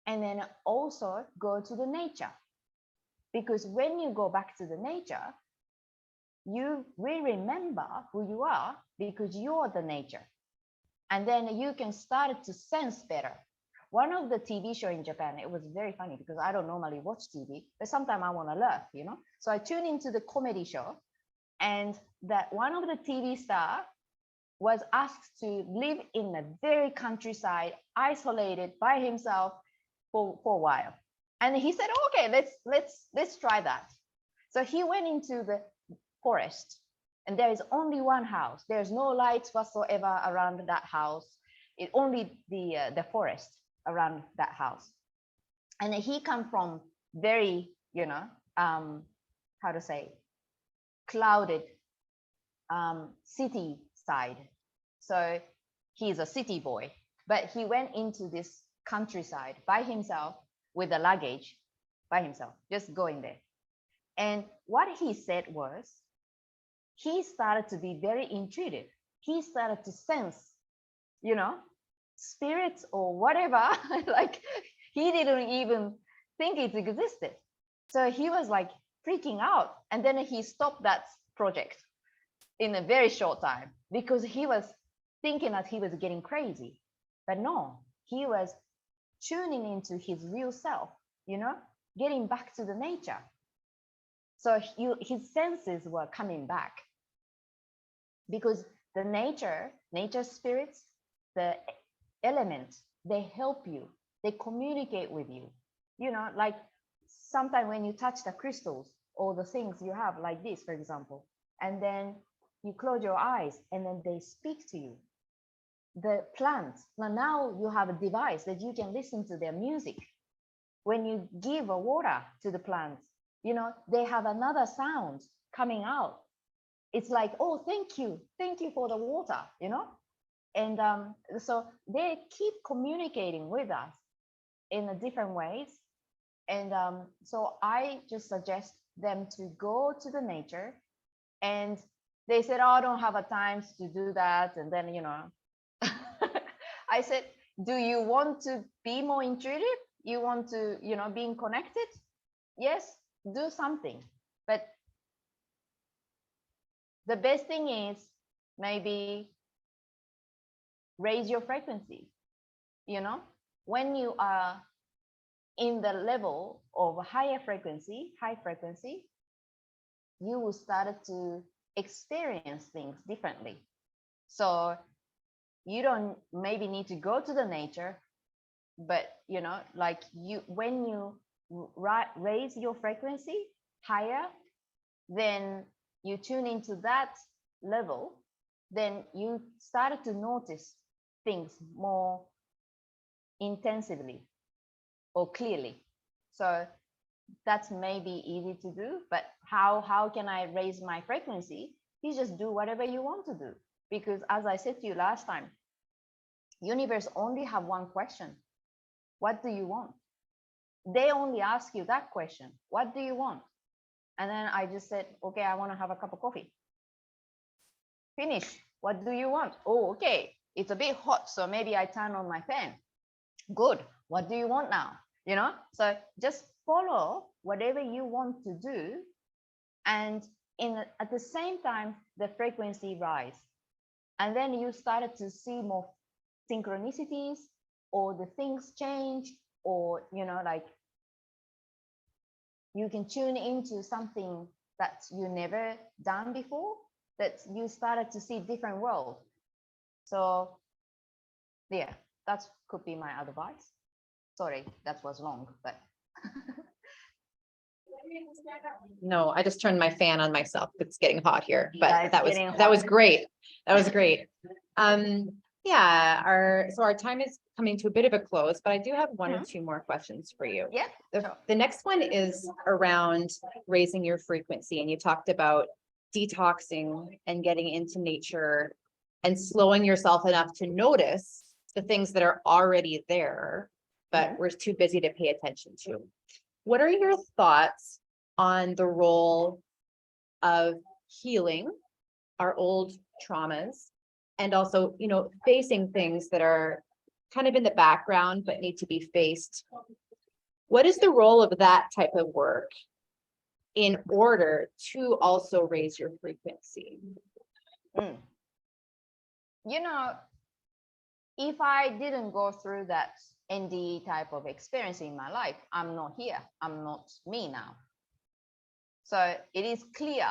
and then also go to the nature. Because when you go back to the nature, you will remember who you are because you're the nature. And then you can start to sense better. one of the TV show in Japan, it was very funny because I don't normally watch TV, but sometimes I want to laugh, you know. So I tune into the comedy show, and that one of the TV star was asked to live in a very countryside, isolated by himself for a while. And he said, okay, let's try that. So he went into the forest, and there is only one house. There's no lights whatsoever around that house. It only the forest around that house. And he come from very, you know, how to say, clouded city side. So he's a city boy, but he went into this countryside by himself with the luggage by himself, just going there. And what he said was, he started to be very intuitive. He started to sense, you know, spirits or whatever. Like he didn't even think it existed. So he was like freaking out. And then he stopped that project in a very short time because he was thinking that he was getting crazy. But no, he was tuning into his real self, you know, getting back to the nature. So his senses were coming back because the nature spirits, the elements, they help you, they communicate with you. You know, like sometimes when you touch the crystals or the things you have like this, for example, and then you close your eyes and then they speak to you. The plants, now you have a device that you can listen to their music. When you give a water to the plants, you know, they have another sound coming out. It's like, oh, thank you for the water, you know. And so they keep communicating with us in a different ways. And so I just suggest them to go to the nature. And they said, oh, I don't have a time to do that. And then, you know, I said, do you want to be more intuitive? You want to, you know, being connected? Yes, do something. But the best thing is maybe raise your frequency. You know, when you are in the level of high frequency, you will start to experience things differently. So you don't maybe need to go to the nature, but you know, like when you raise your frequency higher, then you tune into that level, then you started to notice things more intensively or clearly. So that's maybe easy to do, but how can I raise my frequency? You just do whatever you want to do, because as I said to you last time, universe only have one question: what do you want? They only ask you that question: what do you want? And then I just said, okay, I want to have a cup of coffee. Finish. What do you want? Oh, okay, it's a bit hot, so maybe I turn on my fan. Good. What do you want now? You know, so just follow whatever you want to do, and at the same time the frequency rise, and then you started to see more synchronicities, or the things change, or you know, like you can tune into something that you never done before, that you started to see different world. So yeah, that could be my advice. Sorry, that was long, but No, I just turned my fan on myself. It's getting hot here, but Yeah, it's that getting was hot. great. That was great. Yeah, our time is coming to a bit of a close, but I do have one or two more questions for you. yeah, sure. The next one is around raising your frequency, and you talked about detoxing and getting into nature and slowing yourself enough to notice the things that are already there, but we're too busy to pay attention to. What are your thoughts on the role of healing our old traumas, and also, you know, facing things that are kind of in the background but need to be faced? What is the role of that type of work in order to also raise your frequency? You know, if I didn't go through that NDE type of experience in my life, I'm not here. I'm not me now. So it is clear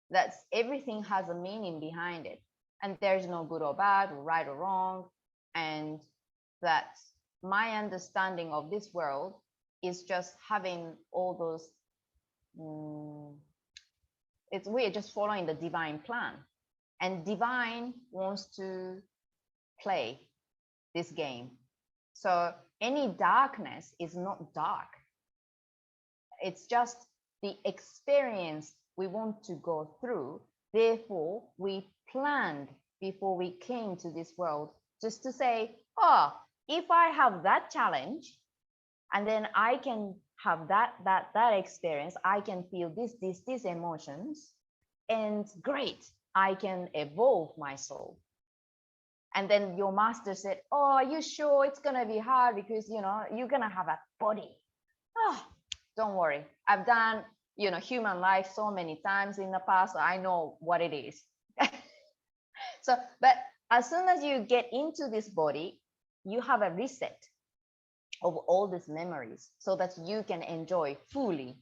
that everything has a meaning behind it. And there's no good or bad, or right or wrong. And that my understanding of this world is just having all those, we're just following the divine plan. And divine wants to play this game. So any darkness is not dark. It's just the experience we want to go through. Therefore, we planned before we came to this world just to say, oh, if I have that challenge, and then I can have that experience, I can feel these emotions, and great, I can evolve my soul. And then your master said, oh, are you sure it's gonna be hard because you're gonna have a body? Oh, don't worry, I've done human life so many times in the past, so I know what it is. So, but as soon as you get into this body, you have a reset of all these memories so that you can enjoy fully.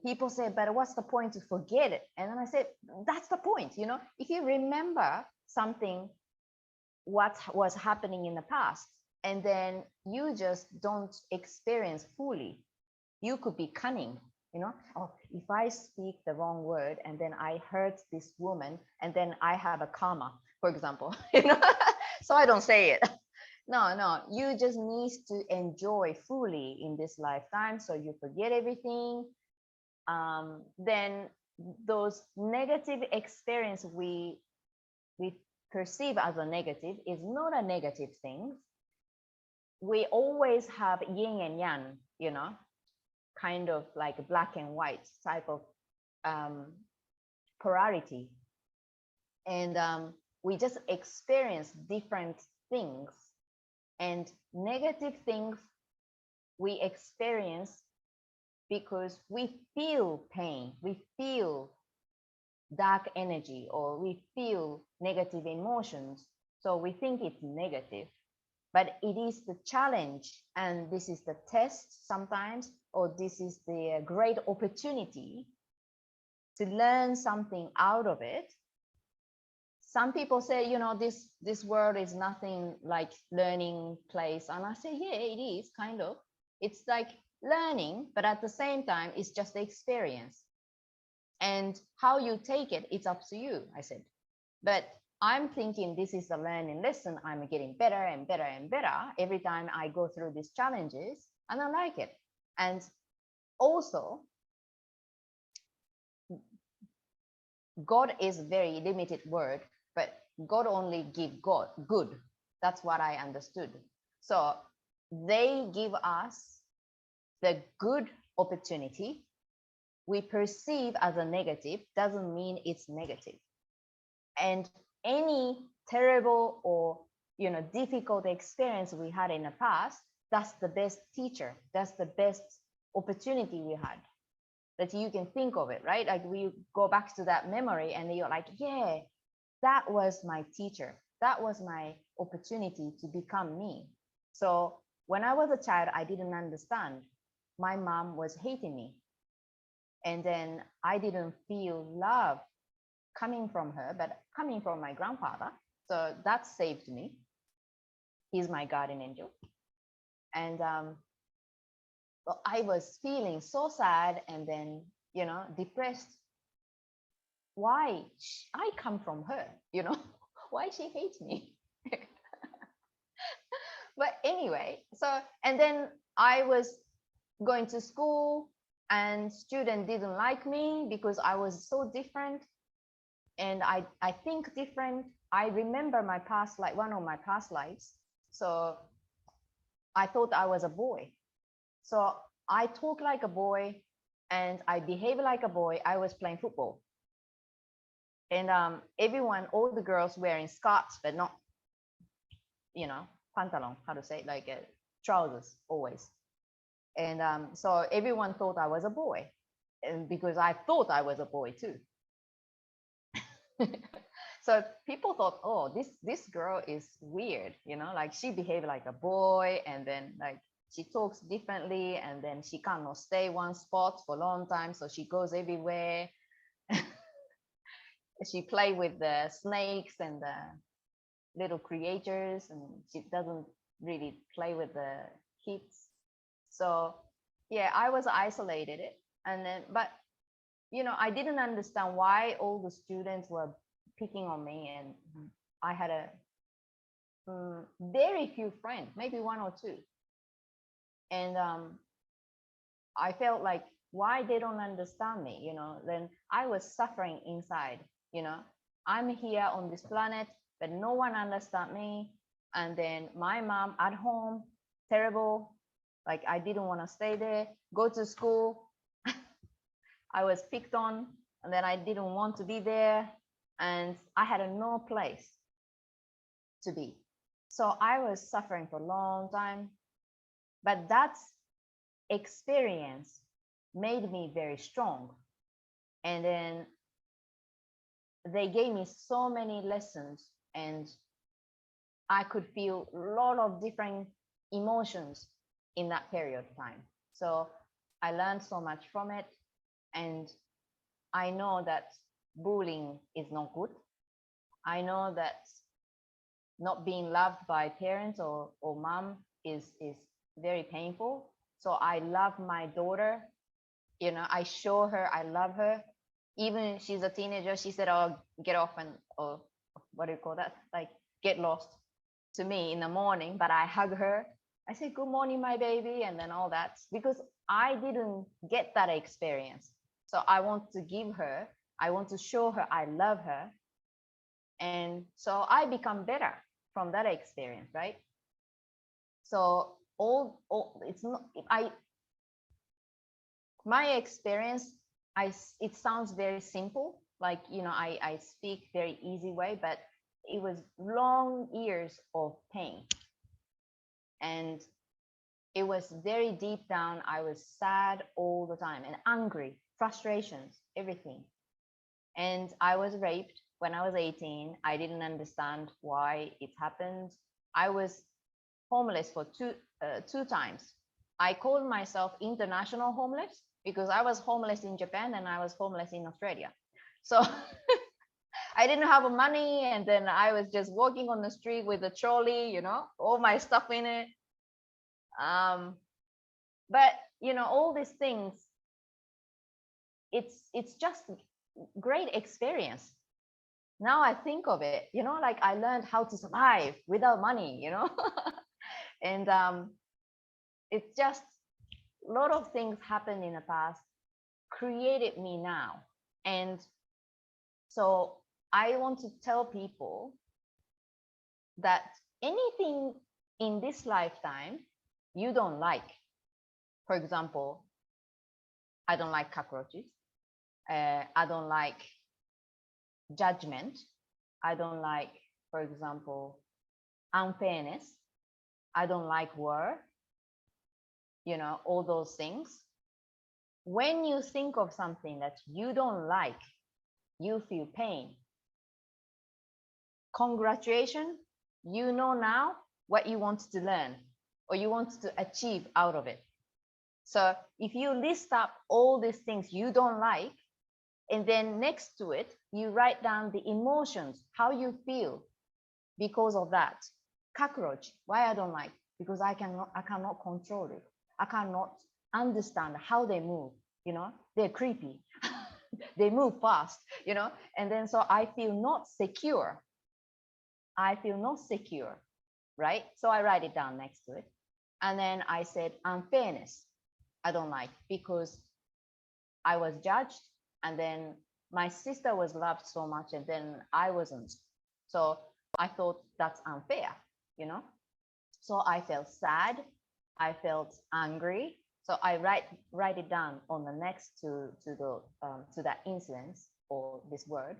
People say, but what's the point to forget it? And then I said, that's the point. If you remember something, what was happening in the past, and then you just don't experience fully, you could be cunning. Oh, if I speak the wrong word and then I hurt this woman and then I have a karma, for example, so I don't say it. No, you just need to enjoy fully in this lifetime, so you forget everything. Then those negative experience we perceive as a negative is not a negative thing. We always have yin and yang, kind of like black and white type of polarity. And we just experience different things. And negative things we experience because we feel pain, we feel dark energy, or we feel negative emotions. So we think it's negative, but it is the challenge, and this is the test sometimes, or this is the great opportunity to learn something out of it. Some people say, this world is nothing like learning place. And I say, yeah, it is kind of. It's like learning, but at the same time, it's just the experience. And how you take it, it's up to you, I said. But I'm thinking this is a learning lesson. I'm getting better and better and better every time I go through these challenges, and I like it. And also, God is a very limited word, but God only give God good. That's what I understood. So they give us the good opportunity. We perceive as a negative doesn't mean it's negative. And any terrible or difficult experience we had in the past, that's the best teacher. That's the best opportunity we had. That you can think of it, right? Like we go back to that memory and you're like, yeah, that was my teacher. That was my opportunity to become me. So when I was a child, I didn't understand. My mom was hating me. And then I didn't feel love coming from her, but coming from my grandfather. So that saved me. He's my guardian angel. And well, I was feeling so sad and then, depressed. Why? I come from her, why she hates me? But anyway, so, and then I was going to school and student didn't like me because I was so different. And I think different. I remember my past life, one of my past lives. So I thought I was a boy. So I talk like a boy and I behave like a boy. I was playing football. And everyone, all the girls wearing skirts, but not, pantalon, how to say it, like trousers always. And so everyone thought I was a boy, and because I thought I was a boy too. So people thought, oh, this girl is weird, you know, like she behaved like a boy, and then like she talks differently, and then she cannot stay one spot for a long time, so she goes everywhere. She play with the snakes and the little creatures, and she doesn't really play with the kids. So yeah, I was isolated, and then but you know, I didn't understand why all the students were picking on me, and I had a very few friends, maybe one or two, and I felt like why they don't understand me, you know. Then I was suffering inside, you know. I'm here on this planet, but no one understand me. And then my mom at home, terrible. Like I didn't want to stay there, go to school. I was picked on, and then I didn't want to be there, and I had no place to be. So I was suffering for a long time, but that experience made me very strong. And then they gave me so many lessons, and I could feel a lot of different emotions in that period of time. So I learned so much from it, and I know that bullying is not good. I know that not being loved by parents or mom is very painful. So I love my daughter. You know, I show her I love her. Even she's a teenager, she said, "Oh, get off," and or what do you call that? Like get lost to me in the morning. But I hug her. I say, "Good morning, my baby," and then all that, because I didn't get that experience. So I want to give her. I want to show her I love her, and so I become better from that experience, right? So all it's not I my experience, it sounds very simple, like, you know, I speak very easy way, but it was long years of pain, and it was very deep down. I was sad all the time and angry, frustrations, everything. And I was raped when I was 18. I didn't understand why it happened. I was homeless for two times. I called myself international homeless because I was homeless in Japan and I was homeless in Australia. So I didn't have money, and then I was just walking on the street with a trolley, you know, all my stuff in it. But you know, all these things, it's just great experience. Now I think of it, you know, like I learned how to survive without money, you know. And it's just a lot of things happened in the past created me now. And so I want to tell people that anything in this lifetime you don't like, for example, I don't like cockroaches, I don't like judgment, I don't like, for example, unfairness, I don't like war, you know, all those things. When you think of something that you don't like, you feel pain. Congratulations, you know now what you want to learn or you want to achieve out of it. So if you list up all these things you don't like, and then next to it, you write down the emotions, how you feel because of that. Cockroach, why I don't like? Because I cannot control it. I cannot understand how they move, you know, they're creepy. They move fast, you know, and then so I feel not secure. I feel not secure, right? So I write it down next to it. And then I said unfairness, I don't like, because I was judged, and then my sister was loved so much and then I wasn't. So I thought that's unfair, you know? So I felt sad, I felt angry. So I write it down on the next to that incident or this word,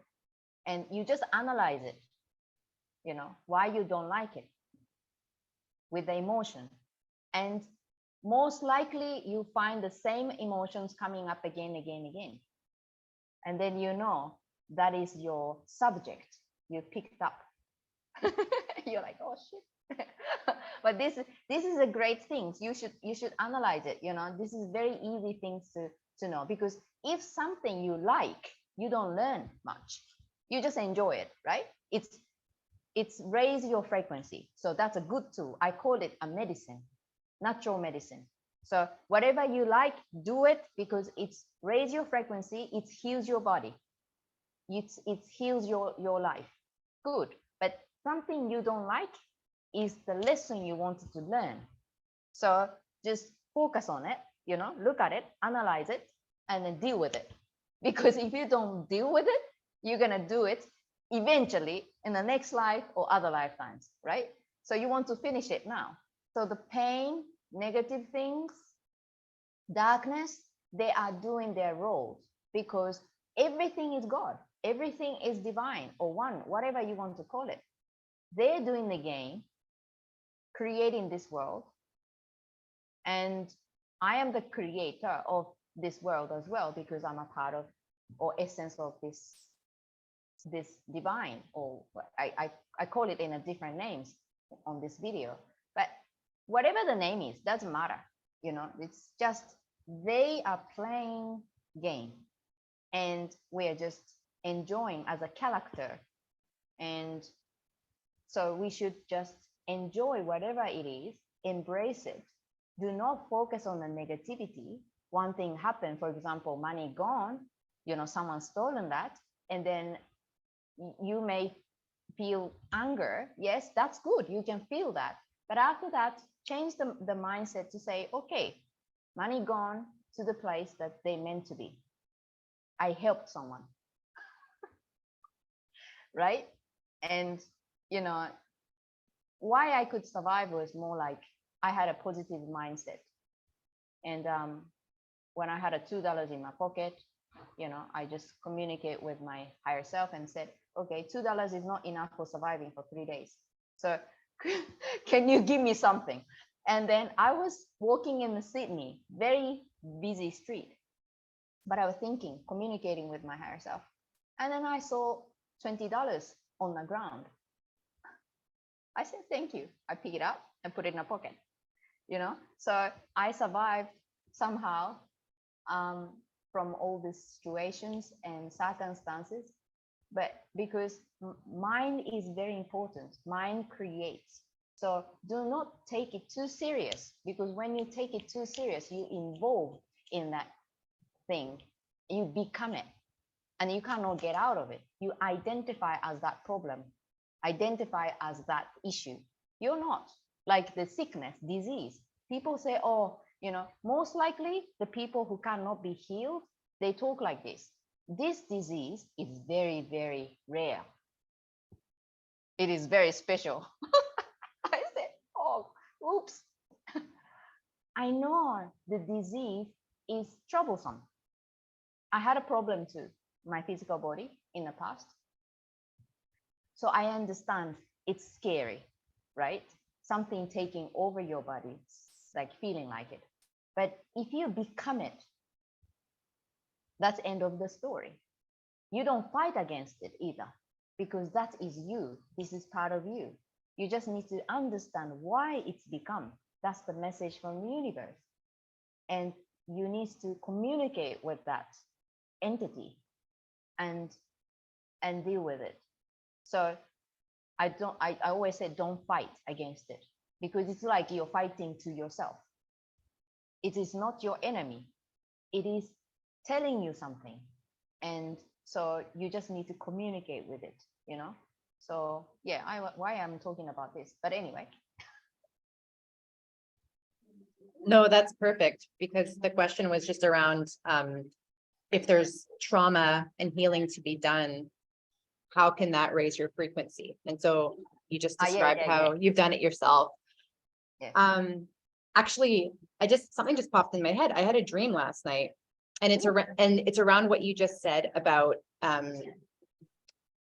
and you just analyze it, you know, why you don't like it with the emotion. And most likely you find the same emotions coming up again. And then you know that is your subject. you picked up. You're like, oh shit. But this is a great thing. You should analyze it. This is very easy things to know, because if something you like, you don't learn much. You just enjoy it, right? It's raise your frequency. So that's a good tool. I call it a medicine, natural medicine. So whatever you like, do it, because it's raise your frequency. It heals your body. It heals your life. Good. But something you don't like is the lesson you wanted to learn. So just focus on it, look at it, analyze it, and then deal with it. Because if you don't deal with it, you're going to do it eventually in the next life or other lifetimes, right? So you want to finish it now. So the pain, negative things, darkness, they are doing their roles, because everything is God, everything is divine or one, whatever you want to call it. They're doing the game, creating this world. And I am the creator of this world as well, because I'm a part of or essence of this divine, or I call it in a different names on this video. But whatever the name is, doesn't matter. It's just they are playing game, and we are just enjoying as a character. And so we should just enjoy whatever it is, embrace it. Do not focus on the negativity. One thing happened, for example, money gone, someone stolen that, and then you may feel anger. Yes, that's good. You can feel that. But after that, change the mindset to say, okay, money gone to the place that they meant to be. I helped someone. Right? And, why I could survive was more like I had a positive mindset. And when I had a $2 in my pocket, I just communicate with my higher self and said, okay, $2 is not enough for surviving for 3 days. So can you give me something? And then I was walking in the Sydney, very busy street, but I was thinking, communicating with my higher self. And then I saw $20 on the ground. I said, thank you. I pick it up and put it in a pocket, So I survived somehow from all these situations and circumstances. But because mind is very important, mind creates. So do not take it too serious, because when you take it too serious, you involve in that thing, you become it, and you cannot get out of it. You identify as that problem, identify as that issue. You're not. Like the sickness, disease. People say, oh, most likely the people who cannot be healed, they talk like this. This disease is very, very rare. It is very special. I said, oh, oops. I know the disease is troublesome. I had a problem too, my physical body in the past. So I understand it's scary, right? Something taking over your body, like feeling like it. But if you become it, that's end of the story. You don't fight against it either, because that is you. This is part of you. You just need to understand why it's become. That's the message from the universe. And you need to communicate with that entity and deal with it. So I always say, don't fight against it, because it's like you're fighting to yourself. It is not your enemy. It is telling you something. And so you just need to communicate with it, So yeah, why I'm talking about this, but anyway. No, that's perfect, because the question was just around if there's trauma and healing to be done, how can that raise your frequency? And so you just described how you've done it yourself. Yes. Actually, something just popped in my head. I had a dream last night, and it's around what you just said about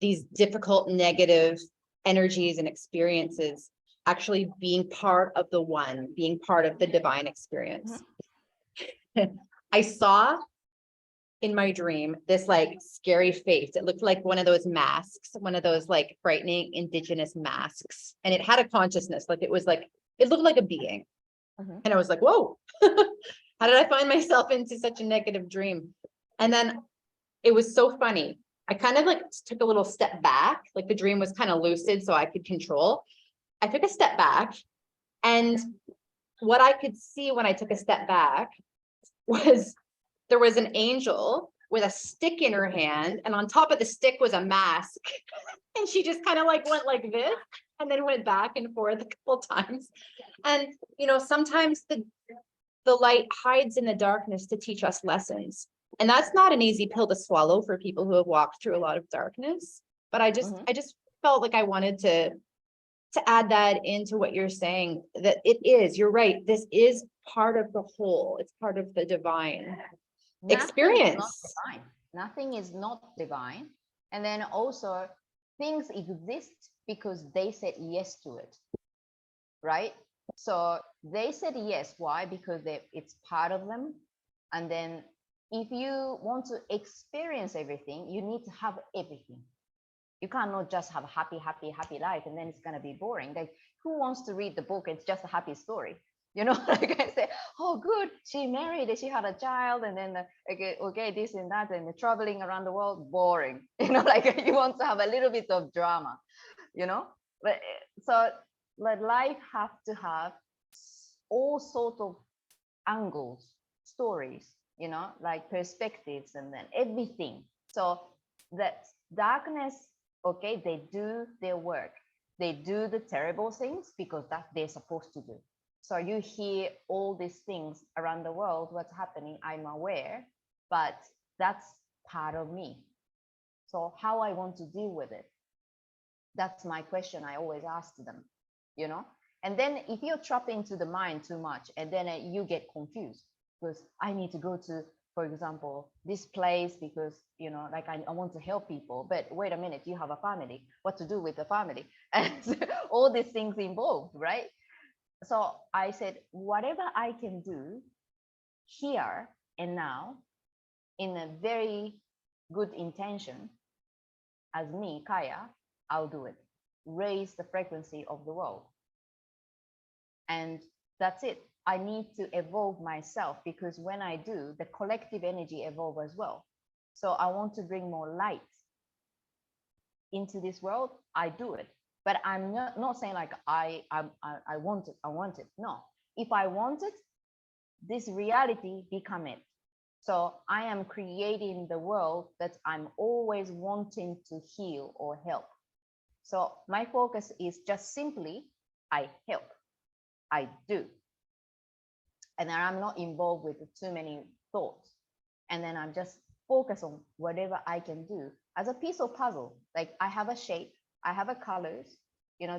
these difficult negative energies and experiences actually being part of the one, being part of the divine experience. I saw in my dream, this like scary face. It looked like one of those masks, one of those like frightening indigenous masks. And it had a consciousness, like it was like, it looked like a being. Mhm. And I was like, whoa, how did I find myself into such a negative dream? And then it was so funny. I kind of like took a little step back, like the dream was kind of lucid so I could control. I took a step back, and what I could see when I took a step back was there was an angel with a stick in her hand, and on top of the stick was a mask. And she just kind of like went like this and then went back and forth a couple times. And sometimes the light hides in the darkness to teach us lessons. And that's not an easy pill to swallow for people who have walked through a lot of darkness. But I just felt like I wanted to add that into what you're saying, that you're right, this is part of the whole, it's part of the divine experience. Nothing is not divine. And then also things exist because they said yes to it, right? So they said yes. Why? Because it's part of them. And then if you want to experience everything, you need to have everything. You cannot just have a happy life and then it's going to be boring. Like, who wants to read the book? It's just a happy story. Like I say, oh, good, she married and she had a child, and then okay, this and that, and traveling around the world, boring. Like you want to have a little bit of drama, But so like life have to have all sorts of angles, stories, like perspectives, and then everything. So that darkness, okay, they do their work. They do the terrible things because that they're supposed to do. So you hear all these things around the world, what's happening, I'm aware, but that's part of me. So how I want to deal with it, that's my question I always ask them, And then if you're trapped into the mind too much, and then you get confused because I need to go to, for example, this place because, like I want to help people, but wait a minute, you have a family, what to do with the family? And all these things involved, right? So I said, whatever I can do here and now in a very good intention as me, Caia, I'll do it. Raise the frequency of the world. And that's it. I need to evolve myself because when I do, the collective energy evolve as well. So I want to bring more light into this world. I do it. But I'm not saying like I want it. No. If I want it, this reality become it. So I am creating the world that I'm always wanting to heal or help. So my focus is just simply, I help, I do. And then I'm not involved with too many thoughts. And then I'm just focused on whatever I can do as a piece of puzzle. Like I have a shape, I have a colors,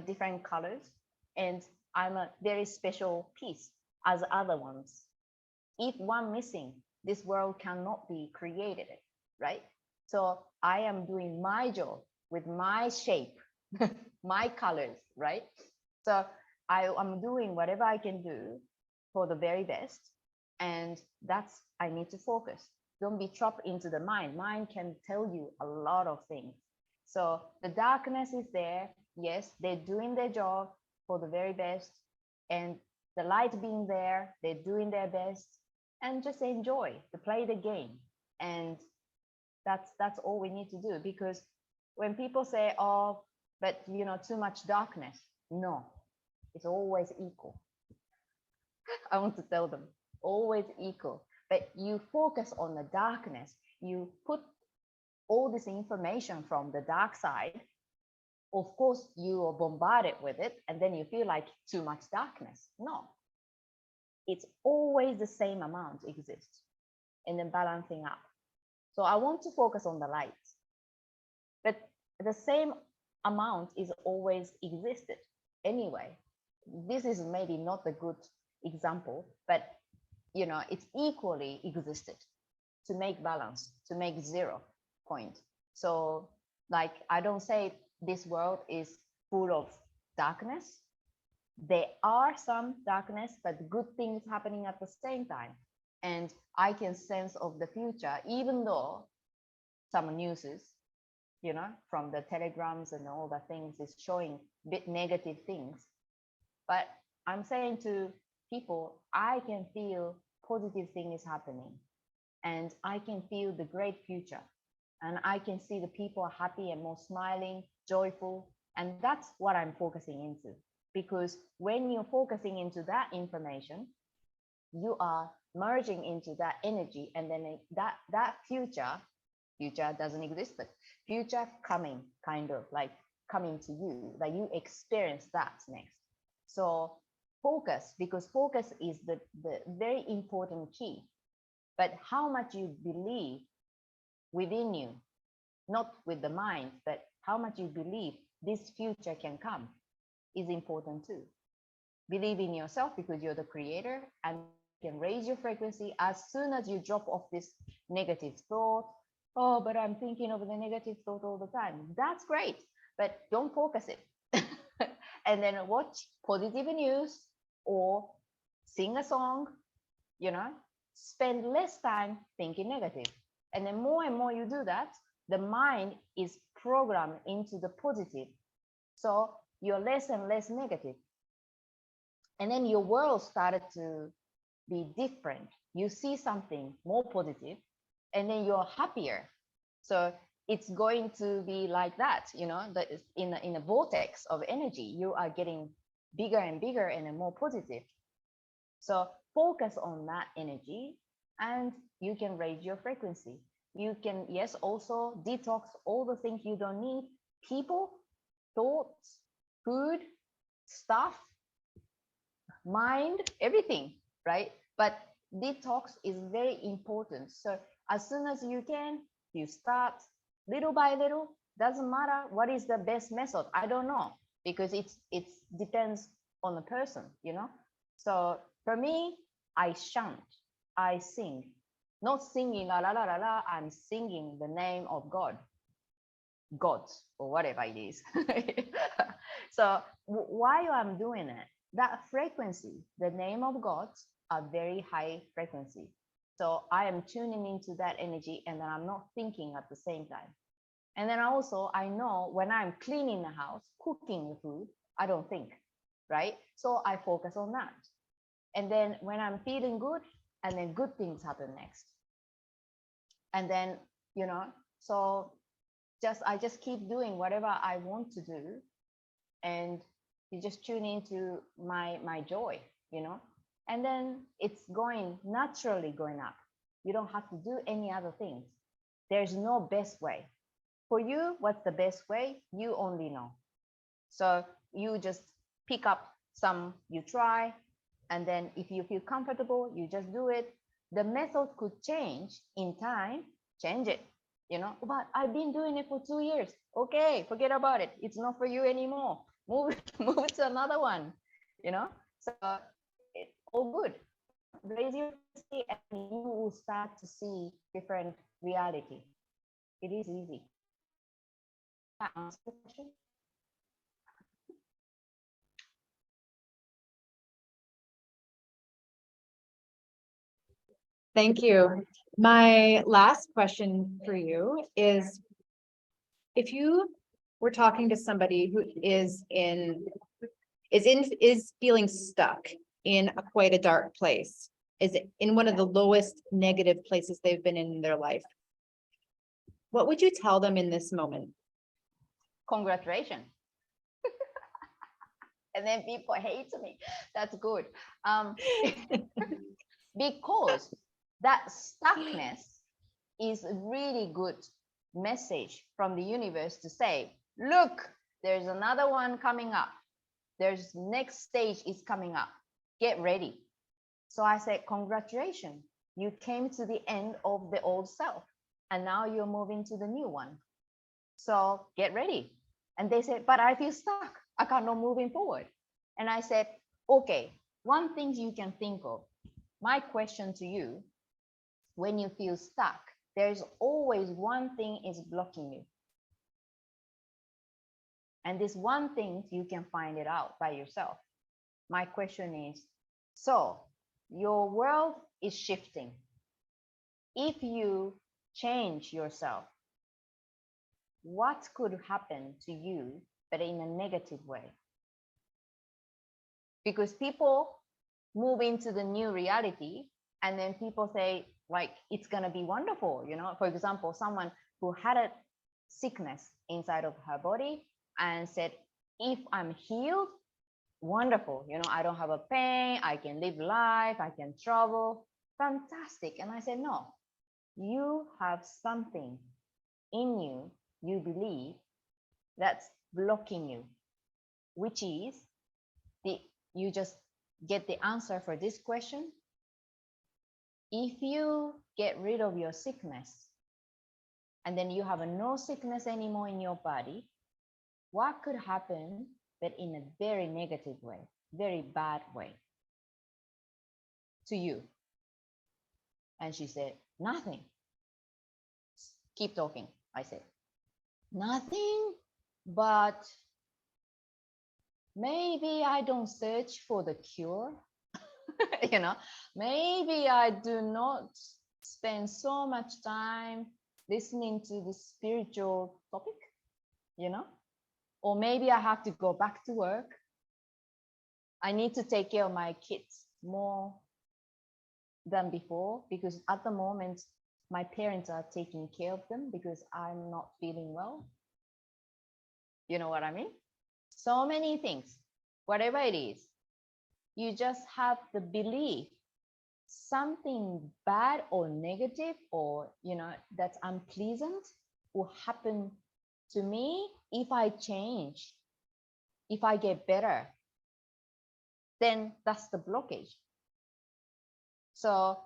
different colors, and I'm a very special piece as other ones. If one missing, this world cannot be created, right? So I am doing my job with my shape, my colors, right? So I am doing whatever I can do for the very best. And that's, I need to focus. Don't be trapped into the mind. Mind can tell you a lot of things. So the darkness is there. Yes, they're doing their job for the very best. And the light being there, they're doing their best. And just enjoy to play the game. And that's all we need to do. Because when people say, oh, but too much darkness, no, it's always equal. I want to tell them, always equal. But you focus on the darkness, you put all this information from the dark side, of course you are bombarded with it, and then you feel like too much darkness. No, it's always the same amount exists, and then balancing up. So I want to focus on the light, but the same amount is always existed anyway. This is maybe not a good example, but it's equally existed to make balance, to make 0 point. So like, I don't say this world is full of darkness. There are some darkness, but good things happening at the same time. and I can sense of the future, even though some newses, you know, from the telegrams and all the things is showing bit negative things. But I'm saying to people, I can feel positive thing is happening, and I can feel the great future, and I can see the people are happy and more smiling, joyful, and that's what I'm focusing into. Because when you're focusing into that information, you are merging into that energy, and then that future doesn't exist, but future coming, kind of like coming to you, that you experience that next. So focus, because focus is the very important key. But how much you believe within you, not with the mind, but how much you believe this future can come is important too. Believe in yourself, because you're the creator, and you can raise your frequency as soon as you drop off this negative thought. Oh, but I'm thinking of the negative thought all the time. That's great, but don't focus it. And then watch positive news or sing a song, you know, spend less time thinking negative. And then more and more you do that, the mind is programmed into the positive. So you're less and less negative. And then your world started to be different. You see something more positive, and then you're happier. So it's going to be like that, you know, that is in a vortex of energy. You are getting bigger and bigger and more positive. So focus on that energy, and you can raise your frequency. You can, yes, also detox all the things you don't need: people, thoughts, food, stuff, mind, everything, right? But detox is very important. So as soon as you can, you start little by little. Doesn't matter what is the best method. I don't know, because it depends on the person, you know. So for me, I chant, I sing, not singing la la la la la. I'm singing the name of God, gods, or whatever it is. So why I'm doing it, that frequency, the name of gods are very high frequency. So I am tuning into that energy, and then I'm not thinking at the same time. And then also I know when I'm cleaning the house, cooking the food, I don't think, right? So I focus on that. And then when I'm feeling good, and then good things happen next. And then, you know, so I just keep doing whatever I want to do, and you just tune into my joy, you know, and then it's going naturally going up. You don't have to do any other things. There's no best way. For you, what's the best way? You only know. So you just pick up some, you try, and then if you feel comfortable, you just do it. The method could change in time, change it, you know, but I've been doing it for 2 years. Okay, forget about it. It's not for you anymore. Move to another one, you know. So it's all good. Raise your frequency, and you will start to see different reality. It is easy. That answer the question? Thank you. My last question for you is, if you were talking to somebody who is feeling stuck in quite a dark place, is in one of the lowest negative places they've been in their life, what would you tell them in this moment? Congratulations. And then people hate me. That's good. Because that stuckness is a really good message from the universe to say, look, there's another one coming up. There's next stage is coming up. Get ready. So I said, congratulations. You came to the end of the old self, and now you're moving to the new one. So get ready. And they said, but I feel stuck. I cannot moving forward. And I said, okay, one thing you can think of. My question to you, when you feel stuck, there's always one thing is blocking you. And this one thing, you can find it out by yourself. My question is, so your world is shifting. If you change yourself, what could happen to you, but in a negative way? Because people move into the new reality and then people say, like, it's going to be wonderful. For example, someone who had a sickness inside of her body and said, if I'm healed, wonderful, I don't have a pain, I can live life, I can travel, fantastic. And I said, no, you have something in you, you believe, that's blocking you, which is you just get the answer for this question. If you get rid of your sickness and then you have no sickness anymore in your body, what could happen, but in a very negative way, very bad way to you? And she said, nothing. Keep talking. I said, nothing, but maybe I don't search for the cure. Maybe I do not spend so much time listening to the spiritual topic, or maybe I have to go back to work. I need to take care of my kids more than before, because at the moment, my parents are taking care of them because I'm not feeling well. You know what I mean? So many things, whatever it is, you just have the belief something bad or negative or, that's unpleasant will happen to me if I change, if I get better. Then that's the blockage. So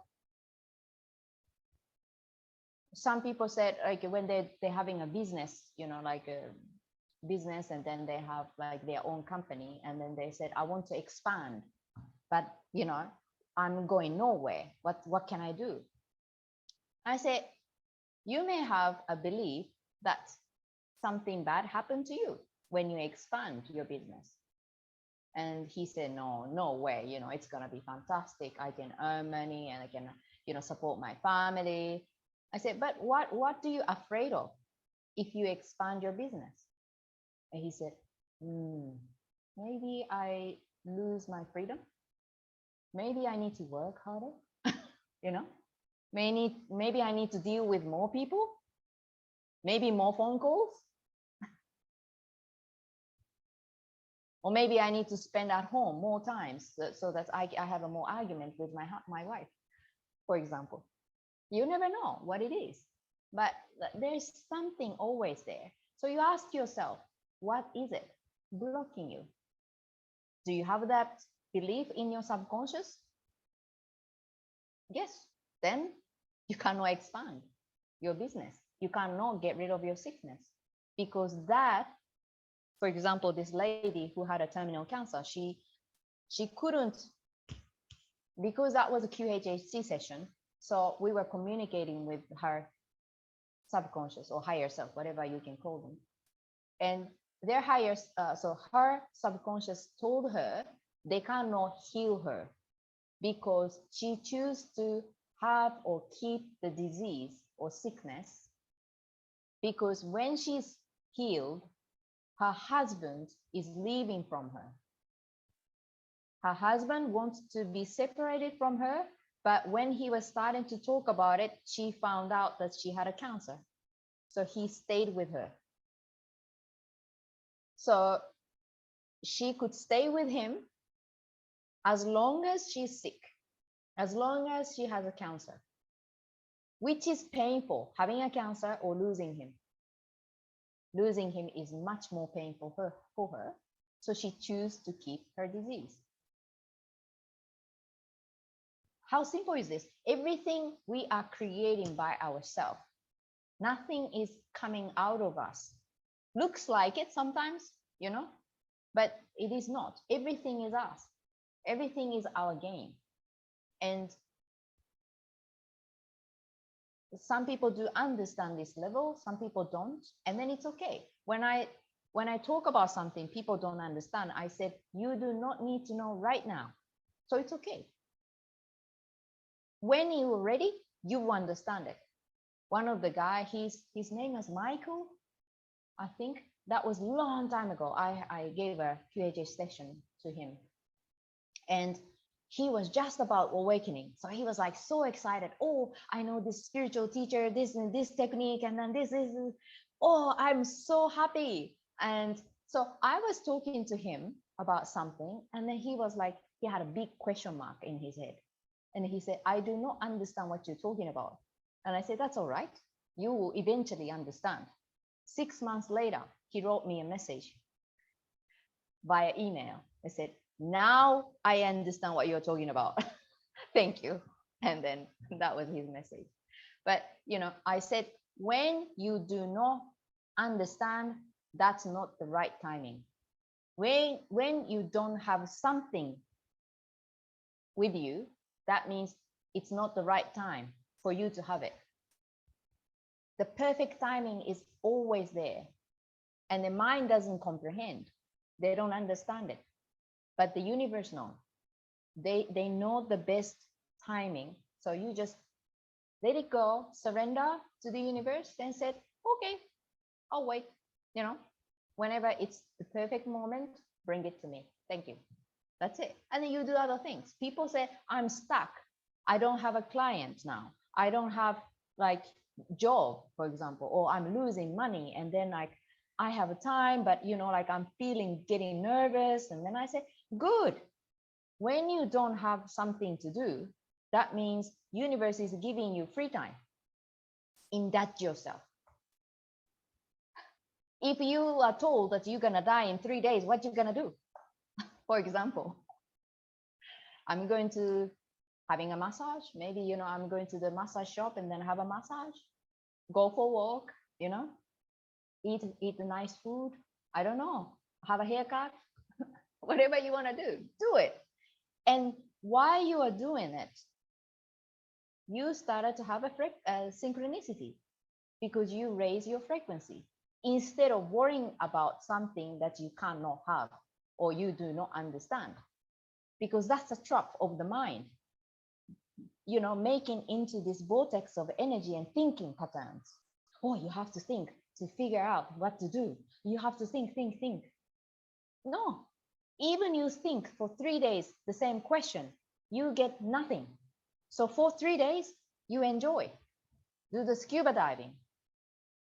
some people said, like, when they're having a business, like a business, and then they have like their own company, and then they said, I want to expand, but I'm going nowhere. What can I do? I said, you may have a belief that something bad happened to you when you expand your business. And he said, no way, it's going to be fantastic. I can earn money and I can, support my family. I said, but what do you afraid of if you expand your business? And he said, maybe I lose my freedom. Maybe I need to work harder, maybe I need to deal with more people, maybe more phone calls, or maybe I need to spend at home more times so that I have a more argument with my wife, for example. You never know what it is, but there's something always there. So you ask yourself, what is it blocking you? Do you have that belief in your subconscious? Yes, then you cannot expand your business. You cannot get rid of your sickness, because that, for example, this lady who had a terminal cancer, she couldn't, because that was a QHHT session. So we were communicating with her subconscious or higher self, whatever you can call them. And their so her subconscious told her they cannot heal her because she chose to have or keep the disease or sickness, because when she's healed, her husband is leaving from her. Her husband wants to be separated from her, but when he was starting to talk about it, she found out that she had a cancer. So he stayed with her. So she could stay with him as long as she's sick, as long as she has a cancer, which is painful, having a cancer or losing him. Losing him is much more painful for her. So she chose to keep her disease. How simple is this? Everything we are creating by ourselves. Nothing is coming out of us. Looks like it sometimes, but it is not. Everything is us. Everything is our game. And some people do understand this level, some people don't, and then it's okay. When I talk about something people don't understand, I said, you do not need to know right now. So it's okay. when you're ready, you will understand it. One of the guy, his name is Michael, I think. That was a long time ago. I gave a QHH session to him, and he was just about awakening. So he was like so excited. Oh, I know this spiritual teacher, this and this technique, and then this is, oh, I'm so happy. And so I was talking to him about something, and then he was like, he had a big question mark in his head. And he said, I do not understand what you're talking about. And I said, that's all right. You will eventually understand. 6 months later, he wrote me a message via email. I said, now I understand what you're talking about. Thank you. And then that was his message. But, I said, when you do not understand, that's not the right timing. When you don't have something with you, that means it's not the right time for you to have it. The perfect timing is always there. And the mind doesn't comprehend. They don't understand it. But the universe knows. They know the best timing. So you just let it go, surrender to the universe, then said, okay, I'll wait. Whenever it's the perfect moment, bring it to me. Thank you. That's it. And then you do other things. People say, I'm stuck. I don't have a client now. I don't have like job, for example, or I'm losing money. And then like I have a time, but like I'm getting nervous. And then I say, good. When you don't have something to do, that means universe is giving you free time. Indulge yourself. If you are told that you're gonna die in 3 days, what you gonna do? For example, I'm going to having a massage. Maybe, I'm going to the massage shop and then have a massage, go for a walk, eat a nice food. I don't know, have a haircut, whatever you want to do it. And while you are doing it, you started to have a synchronicity because you raise your frequency instead of worrying about something that you cannot have or you do not understand, because that's a trap of the mind, making into this vortex of energy and thinking patterns. Oh, you have to think to figure out what to do. You have to think. No, even you think for 3 days the same question, you get nothing. So for 3 days, you enjoy. Do the scuba diving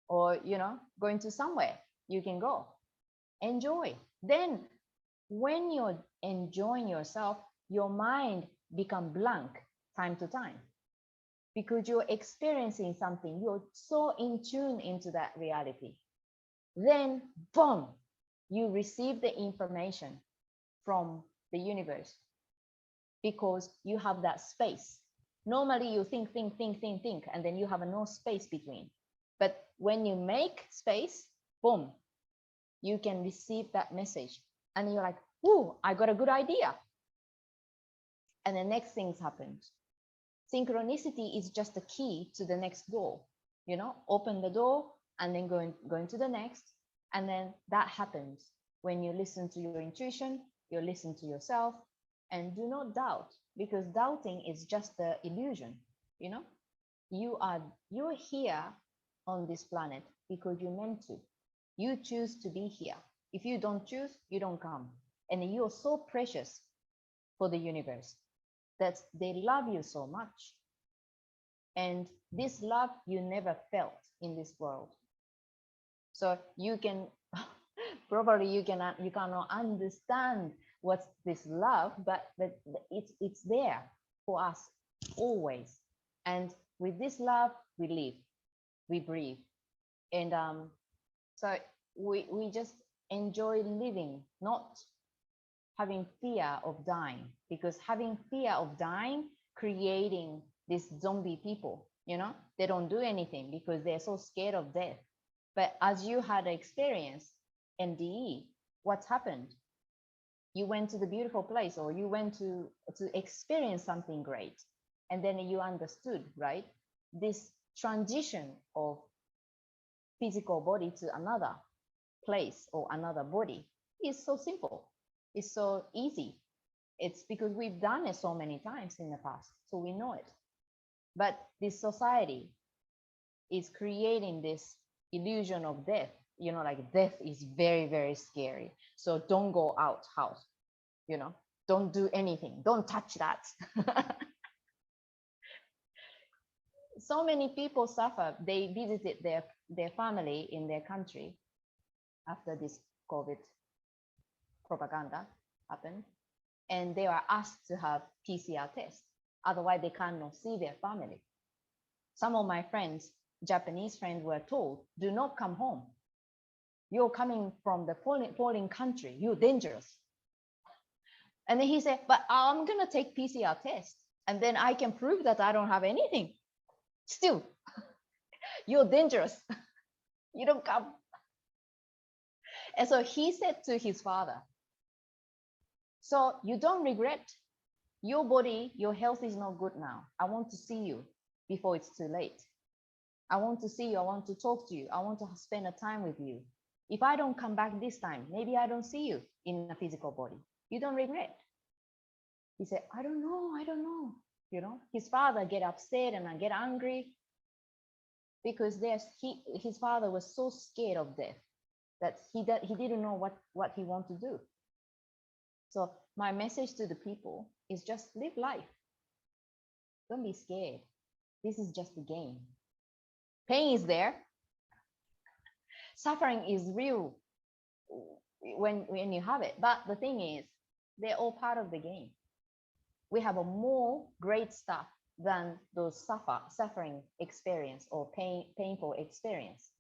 or, going to somewhere you can go. Enjoy. Then when you're enjoying yourself, your mind become blank time to time because you're experiencing something. You're so in tune into that reality. Then, boom, you receive the information from the universe because you have that space. Normally you think, and then you have no space between. But when you make space, boom, you can receive that message. And you're like, ooh, I got a good idea. And the next things happen. Synchronicity is just a key to the next door. Open the door and then going to the next. And then that happens when you listen to your intuition, you listen to yourself, and do not doubt, because doubting is just the illusion. You're here on this planet because you're meant to. You choose to be here. If you don't choose, you don't come. And you're so precious for the universe that they love you so much. And this love you never felt in this world. So you can probably you cannot understand what's this love, but it's there for us always. And with this love, we live, we breathe, and so we just enjoy living, not having fear of dying, because having fear of dying, creating these zombie people, they don't do anything because they're so scared of death. But as you had experience NDE, what's happened? You went to the beautiful place, or you went to experience something great, and then you understood, right? This transition of physical body to another place or another body is so simple. It's so easy. It's because we've done it so many times in the past, so we know it. But this society is creating this illusion of death. Like death is very, very scary. So don't go out house, don't do anything. Don't touch that. So many people suffer. They visited their family in their country after this COVID propaganda happened, and they are asked to have PCR tests. Otherwise, they cannot see their family. Some of my friends, Japanese friends, were told, do not come home. You're coming from the falling country. You're dangerous. And then he said, but I'm going to take PCR test, and then I can prove that I don't have anything. Still, you're dangerous. You don't come. And so he said to his father, so you don't regret your body, your health is not good now. I want to see you before it's too late. I want to see you. I want to talk to you. I want to spend a time with you. If I don't come back this time, maybe I don't see you in a physical body. You don't regret. He said, I don't know. His father get upset and get angry because his father was so scared of death that he didn't know what he wanted to do. So my message to the people is just live life. Don't be scared. This is just a game. Pain is there. Suffering is real when you have it. But the thing is, they're all part of the game. We have a more great stuff than those suffering experience or painful experience.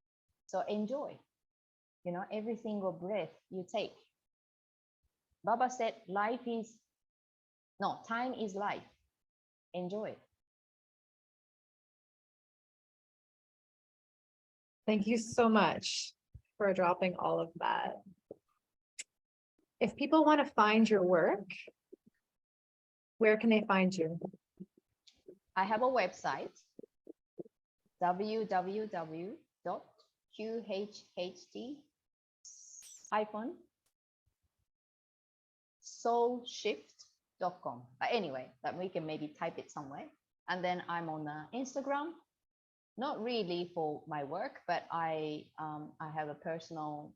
So enjoy, every single breath you take. Baba said, time is life. Enjoy it. Thank you so much for dropping all of that. If people want to find your work, where can they find you? I have a website, www.QHHT-soulshift.com. Anyway, that we can maybe type it somewhere. And then I'm on Instagram, not really for my work, but I have a personal,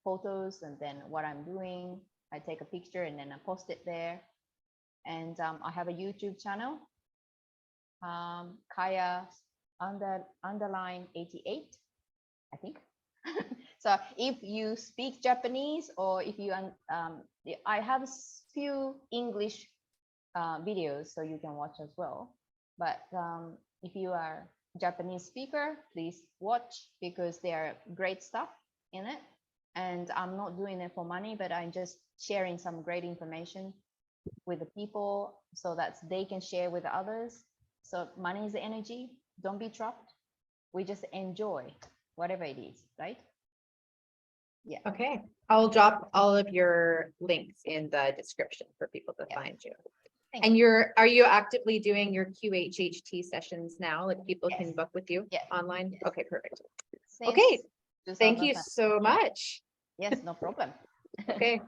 photos, and then what I'm doing. I take a picture and then I post it there. And I have a YouTube channel, Caia _88, I think. So if you speak Japanese, or if you, I have a few English videos, so you can watch as well. But if you are Japanese speaker, please watch, because there are great stuff in it. And I'm not doing it for money, but I'm just sharing some great information with the people so that they can share with others. So money is the energy. Don't be trapped. We just enjoy whatever it is, right? Yeah. Okay. I'll drop all of your links in the description for people to find you. And are you actively doing your QHHT sessions now? Like people can book with you online? Yes. Okay, perfect. Okay. Thank you so much. Yes, no problem. Okay.